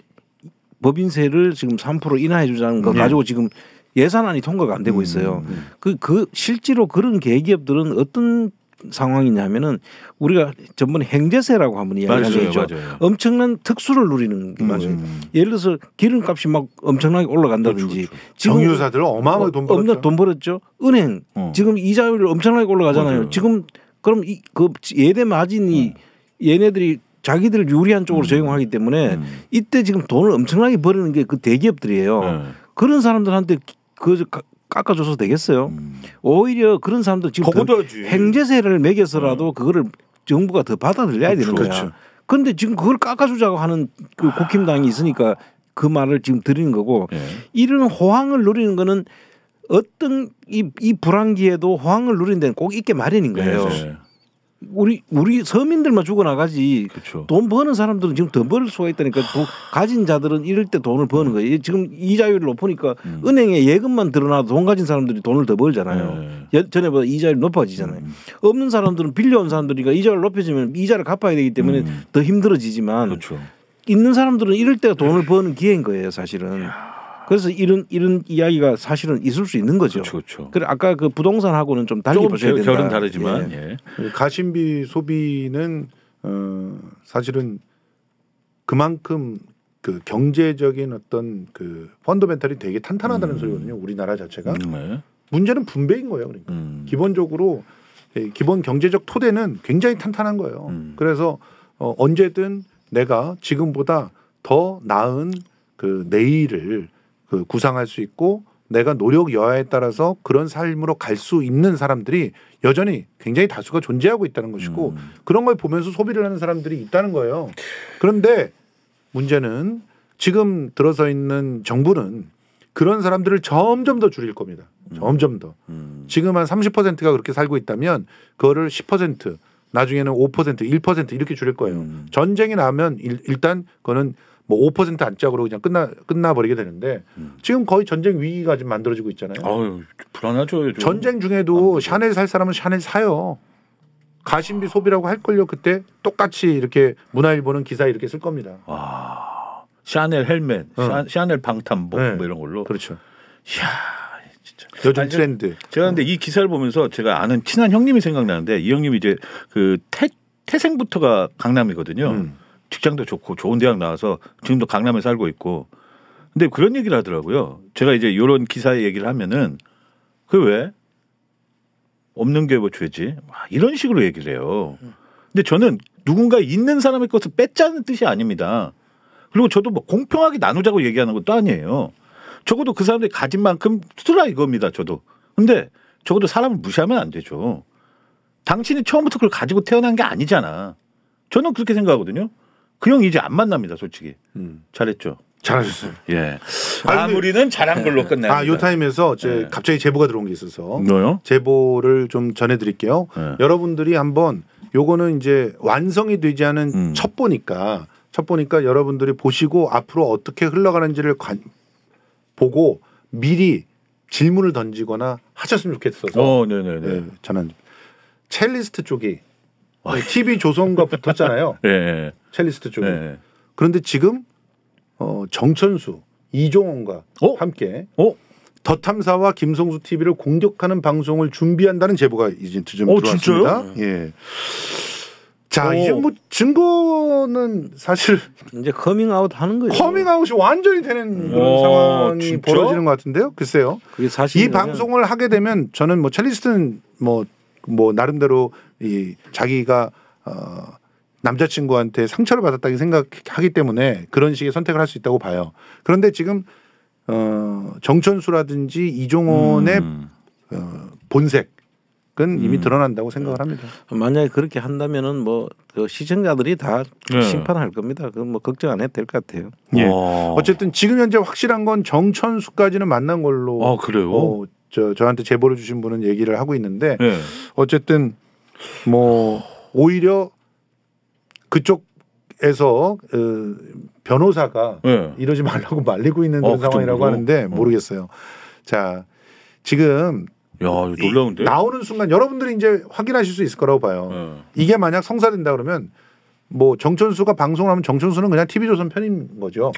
법인세를 지금 3% 인하해 주자는 거 가지고 지금 예산안이 통과가 안 되고 있어요. 그 실제로 그런 대기업들은 어떤 상황이냐면은 우리가 전번에 행제세라고 한번 이야기했죠. 엄청난 특수를 누리는 게 맞아요. 예를 들어서 기름값이 막 엄청나게 올라간다든지 지금 정유사들 어마어마하게 돈 벌었죠. 은행 지금 이자율 엄청나게 올라가잖아요. 맞아요. 지금 그럼 그 예대 마진이 얘네들이 자기들 유리한 쪽으로 적용하기 때문에 이때 지금 돈을 엄청나게 버리는 게 그 대기업들이에요. 그런 사람들한테 깎아줘서 되겠어요. 오히려 그런 사람들 지금 행제세를 매겨서라도 그거를 정부가 더 받아들여야 되는 거야. 그런데 지금 그걸 깎아주자고 하는 그 국힘당이 있으니까 그 말을 지금 드리는 거고 이런 호황을 누리는 거는 어떤 이 불황기에도 호황을 누리는 데는 꼭 있게 마련인 거예요. 우리 서민들만 죽어나가지 돈 버는 사람들은 지금 더 벌 수가 있다니까. 가진 자들은 이럴 때 돈을 버는 거예요. 지금 이자율이 높으니까 은행에 예금만 들어놔도 돈 가진 사람들이 돈을 더 벌잖아요. 전에보다 이자율이 높아지잖아요. 없는 사람들은 빌려온 사람들이니까 이자를 높여지면 이자를 갚아야 되기 때문에 더 힘들어지지만 있는 사람들은 이럴 때 돈을 버는 기회인 거예요 사실은. 그래서 이런 이야기가 사실은 있을 수 있는 거죠. 그렇죠. 그래 아까 그 부동산하고는 좀 달리 보셔야 된다. 결은 다르지만 가심비 소비는 사실은 그만큼 그 경제적인 어떤 그 펀더멘탈이 되게 탄탄하다는 소리거든요. 우리나라 자체가. 문제는 분배인 거예요. 그러니까 기본적으로 기본 경제적 토대는 굉장히 탄탄한 거예요. 그래서 언제든 내가 지금보다 더 나은 그 내일을 그 구상할 수 있고 내가 노력 여하에 따라서 그런 삶으로 갈 수 있는 사람들이 여전히 굉장히 다수가 존재하고 있다는 것이고 그런 걸 보면서 소비를 하는 사람들이 있다는 거예요. 그런데 문제는 지금 들어서 있는 정부는 그런 사람들을 점점 더 줄일 겁니다. 점점 더. 지금 한 30%가 그렇게 살고 있다면 그거를 10% 나중에는 5% 1% 이렇게 줄일 거예요. 전쟁이 나면 일단 그거는 뭐 5% 안짝으로 그냥 끝나버리게 되는데 지금 거의 전쟁 위기가 지금 만들어지고 있잖아요. 아유, 불안하죠. 요즘. 전쟁 중에도 샤넬 살 사람은 샤넬 사요. 가심비 소비라고 할 걸요. 그때 똑같이 이렇게 문화일보는 기사 이렇게 쓸 겁니다. 샤넬 헬멧, 샤넬 방탄복 네. 뭐 이런 걸로. 그렇죠. 이야, 진짜. 요즘 트렌드. 제가 근데 이 기사를 보면서 제가 아는 친한 형님이 생각나는데 이 형님이 이제 그 태생부터가 강남이거든요. 직장도 좋고 좋은 대학 나와서 지금도 강남에 살고 있고. 근데 그런 얘기를 하더라고요. 제가 이제 이런 기사의 얘기를 하면은 그 왜 없는 게 뭐 죄지? 이런 식으로 얘기를 해요. 근데 저는 누군가 있는 사람의 것을 뺏자는 뜻이 아닙니다. 그리고 저도 뭐 공평하게 나누자고 얘기하는 것도 아니에요. 적어도 그 사람들이 가진 만큼 쓰라 이겁니다. 저도. 근데 적어도 사람을 무시하면 안 되죠. 당신이 처음부터 그걸 가지고 태어난 게 아니잖아. 저는 그렇게 생각하거든요. 그 형 이제 안 만납니다. 솔직히. 잘했죠. 잘하셨어요. 예. 마무리는 잘한 걸로 끝냅니다. 요 타임에서 갑자기 제보가 들어온 게 있어서 뭐요? 제보를 좀 전해드릴게요. 여러분들이 한번 요거는 이제 완성이 되지 않은 첫 보니까 여러분들이 보시고 앞으로 어떻게 흘러가는지를 보고 미리 질문을 던지거나 하셨으면 좋겠어서. 네네네. 저는 첼리스트 쪽이 TV 조선과 붙었잖아요. 네. 첼리스트 쪽이. 네. 그런데 지금 정천수, 이종원과 함께 더 탐사와 김성수 TV를 공격하는 방송을 준비한다는 제보가 이제 좀 들어왔습니다. 진짜요? 예. 자, 이제 뭐 증거는 사실 이제 커밍아웃 하는 거예요. 커밍아웃이 완전히 되는 그런 상황이 진짜? 벌어지는 것 같은데요. 글쎄요. 그게 사실 이 방송을 하게 되면 저는 뭐 첼리스트는 뭐 나름대로 이 자기가 남자친구한테 상처를 받았다고 생각하기 때문에 그런 식의 선택을 할 수 있다고 봐요. 그런데 지금 정천수라든지 이종원의 본색은 이미 드러난다고 생각을 합니다. 만약에 그렇게 한다면은 뭐 그 시청자들이 다 심판할 겁니다. 그건 뭐 걱정 안 해도 될 것 같아요. 예. 어쨌든 지금 현재 확실한 건 정천수까지는 만난 걸로. 그래요? 저한테 제보를 주신 분은 얘기를 하고 있는데 어쨌든 뭐 오히려 그쪽에서 변호사가 이러지 말라고 말리고 있는 그런 상황이라고 하는데 모르겠어요. 자, 지금 놀라운데? 나오는 순간 여러분들이 이제 확인하실 수 있을 거라고 봐요. 이게 만약 성사된다 그러면 뭐 정천수가 방송을 하면 정천수는 그냥 TV조선 편인 거죠.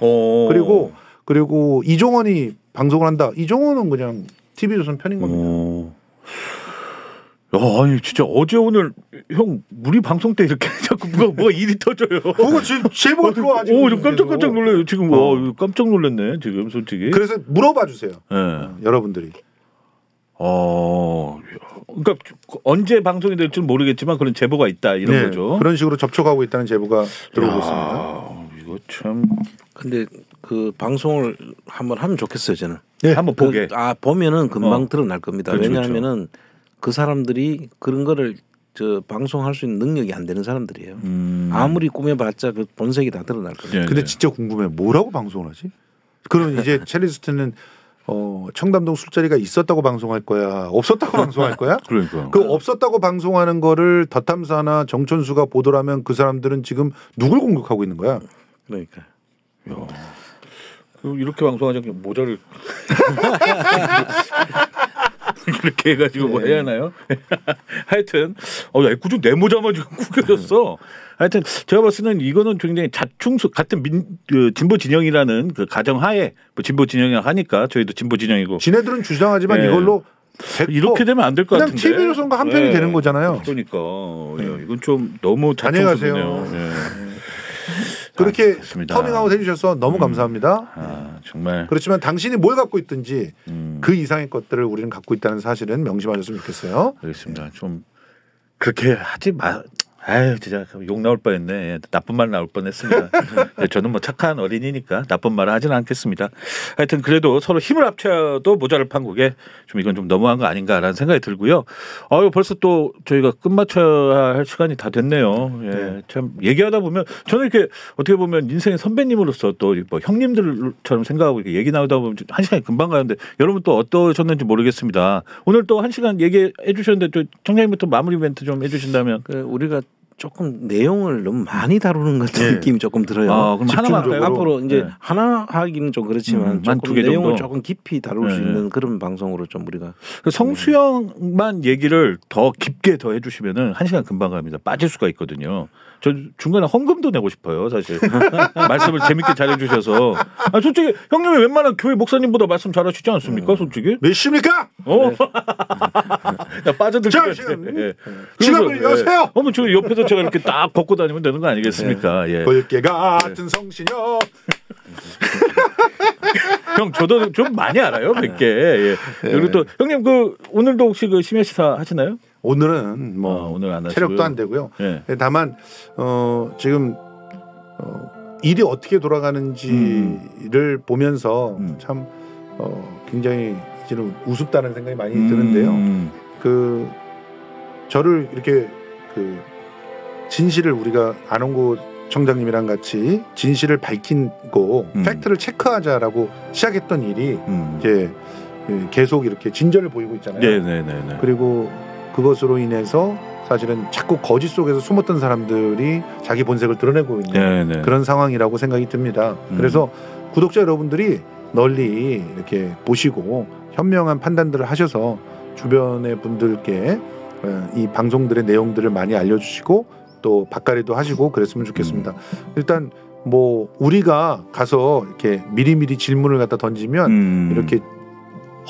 그리고 이종원이 방송을 한다. 이종원은 그냥 TV조선 편인 겁니다. 아니 진짜 어제 오늘 형 우리 방송 때 이렇게 자꾸 뭐가 일이 터져요. 그거 지금 제보 들어와가지고. 좀 깜짝 놀래요. 지금 깜짝 놀랐네 지금 솔직히. 그래서 물어봐 주세요. 여러분들이. 그러니까 언제 방송이 될지는 모르겠지만 그런 제보가 있다 이런 거죠. 그런 식으로 접촉하고 있다는 제보가 들어오고 있습니다. 이거 참. 근데 그 방송을 한번 하면 좋겠어요 저는. 네. 한번 보게. 보면은 금방 드러날 겁니다. 그렇죠, 왜냐하면은 그 사람들이 그런 거를 방송할 수 있는 능력이 안 되는 사람들이에요. 아무리 꾸며봤자 그 본색이 다 드러날 겁니다. 근데 진짜 궁금해. 뭐라고 방송을 하지? 그럼 이제 첼리스트는 청담동 술자리가 있었다고 방송할 거야, 없었다고 방송할 거야? 그러니까. 그 없었다고 방송하는 거를 더탐사나 정천수가 보도를 하면 그 사람들은 지금 누굴 공격하고 있는 거야? 그러니까. 이렇게 방송하자 모자를 이렇게 해가지고 뭐 해야 하나요? 하여튼 애꿎은 내 모자만 지금 구겨졌어. 하여튼 제가 봤을 때는 이거는 굉장히 자충수 같은 진보 진영이라는 그 가정하에 뭐 진보 진영이라 하니까 저희도 진보 진영이고. 지네들은 주장하지만 이걸로 이렇게 되면 안 될 것 같은데. 그냥 TV조선과 한 편이 되는 거잖아요. 그러니까 이건 좀 너무 자충수네요. 그렇게 커밍아웃 해주셔서 너무 감사합니다. 정말. 그렇지만 당신이 뭘 갖고 있든지 그 이상의 것들을 우리는 갖고 있다는 사실은 명심하셨으면 좋겠어요. 알겠습니다. 좀 그렇게 하지 마. 아유 진짜 욕 나올 뻔했네. 나쁜 말 나올 뻔했습니다. 저는 뭐 착한 어린이니까 나쁜 말을 하지는 않겠습니다. 하여튼 그래도 서로 힘을 합쳐도 모자를 판국에 좀 이건 좀 너무한 거 아닌가라는 생각이 들고요. 벌써 또 저희가 끝마쳐야 할 시간이 다 됐네요. 참 얘기하다 보면 저는 이렇게 어떻게 보면 인생의 선배님으로서 또 뭐 형님들처럼 생각하고 이렇게 얘기 나오다 보면 한 시간이 금방 가는데 여러분 또 어떠셨는지 모르겠습니다. 오늘 또 한 시간 얘기해 주셨는데 또 청장님부터 마무리 멘트 좀 해주신다면. 우리가 조금 내용을 너무 많이 다루는 것 같은 느낌이 조금 들어요. 그럼 하나만 할까요? 앞으로 이제 하나 하기는 좀 그렇지만 조금 내용을 조금 깊이 다룰 수 있는 그런 방송으로 좀 우리가. 성수형만 얘기를 더 깊게 더 해주시면은 한 시간 금방 갑니다. 빠질 수가 있거든요. 저 중간에 헌금도 내고 싶어요, 사실. 말씀을 재밌게 잘해주셔서. 아, 솔직히 형님이 웬만한 교회 목사님보다 말씀 잘하시지 않습니까, 솔직히? 몇십니까? 나 빠져들 것 같아. 지갑을 여세요. 어머, 저 옆에서 제가 이렇게 딱 벗고 다니면 되는 거 아니겠습니까? 예. 벌개 같은 성신여. 형, 저도 좀 많이 알아요, 몇 개. 예. 그리고 또 형님 오늘도 혹시 심야 시사 하시나요? 오늘은 오늘 안 체력도 안 되고요. 예. 다만 지금 일이 어떻게 돌아가는지를 보면서 참 굉장히 이제는 우습다는 생각이 많이 드는데요. 저를 이렇게 진실을 우리가 안홍구 청장님이랑 같이 진실을 밝히고 팩트를 체크하자라고 시작했던 일이 이제 계속 이렇게 진전을 보이고 있잖아요. 네네네. 그리고 그것으로 인해서 사실은 자꾸 거짓 속에서 숨었던 사람들이 자기 본색을 드러내고 있는 그런 상황이라고 생각이 듭니다. 그래서 구독자 여러분들이 널리 이렇게 보시고 현명한 판단들을 하셔서 주변의 분들께 이 방송들의 내용들을 많이 알려주시고 또 바까리도 하시고 그랬으면 좋겠습니다. 일단 뭐 우리가 가서 이렇게 미리미리 질문을 갖다 던지면 이렇게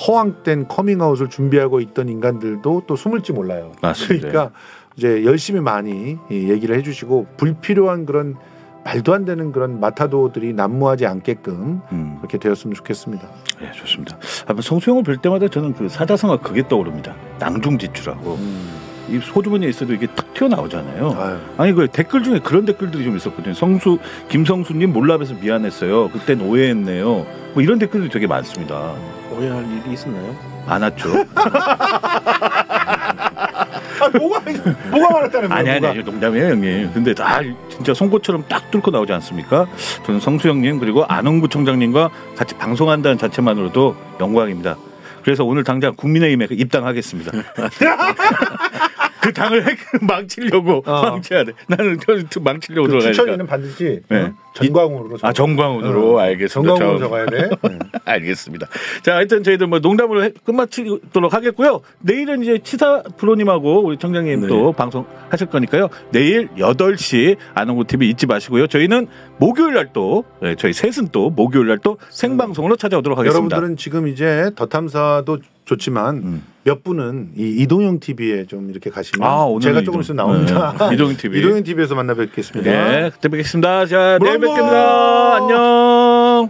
허황된 커밍아웃을 준비하고 있던 인간들도 또 숨을지 몰라요. 맞습니다. 그러니까 이제 열심히 많이 얘기를 해주시고 불필요한 그런 말도 안 되는 그런 마타도들이 난무하지 않게끔 그렇게 되었으면 좋겠습니다. 네, 좋습니다. 성수형을 뵐 때마다 저는 사자성어 그게 떠오릅니다. 낭중지추라고. 이 소주머니에 있어도 이게 탁 튀어나오잖아요. 아니 댓글 중에 그런 댓글들이 좀 있었거든요. 김성수님 몰라봬서 미안했어요. 그땐 오해했네요. 뭐 이런 댓글들이 되게 많습니다. 오해할 일이 있었나요? 많았죠. 뭐가 많았다는 거예요? 아니 농담이에요, 형님. 근데 다 진짜 송곳처럼 딱 뚫고 나오지 않습니까? 저는 성수 형님 그리고 안홍구 청장님과 같이 방송한다는 자체만으로도 영광입니다. 그래서 오늘 당장 국민의힘에 입당하겠습니다. 그 당을 망치려고 망쳐야 돼. 나는 망치려고 들어가니까. 추천위는 반드시 정광훈으로. 정광훈으로 알겠습니다. 정광훈으로 적어야 돼. 알겠습니다. 자, 하여튼 저희들 농담으로 끝마치도록 하겠고요. 내일은 이제 치사 프로님하고 우리 청장님 또 방송하실 거니까요. 내일 8시 안홍구 TV 잊지 마시고요. 저희는 목요일 날 또 저희 셋은 또 목요일 날 또 생방송으로 찾아오도록 하겠습니다. 여러분들은 지금 이제 더 탐사도 좋지만 몇 분은 이 이동형 TV에 좀 이렇게 가시면 제가 조금 있으면 나옵니다. 이동형 TV. 이동형 TV에서 만나 뵙겠습니다. 네, 그때 뵙겠습니다. 자, 내일 뵙겠습니다. 안녕.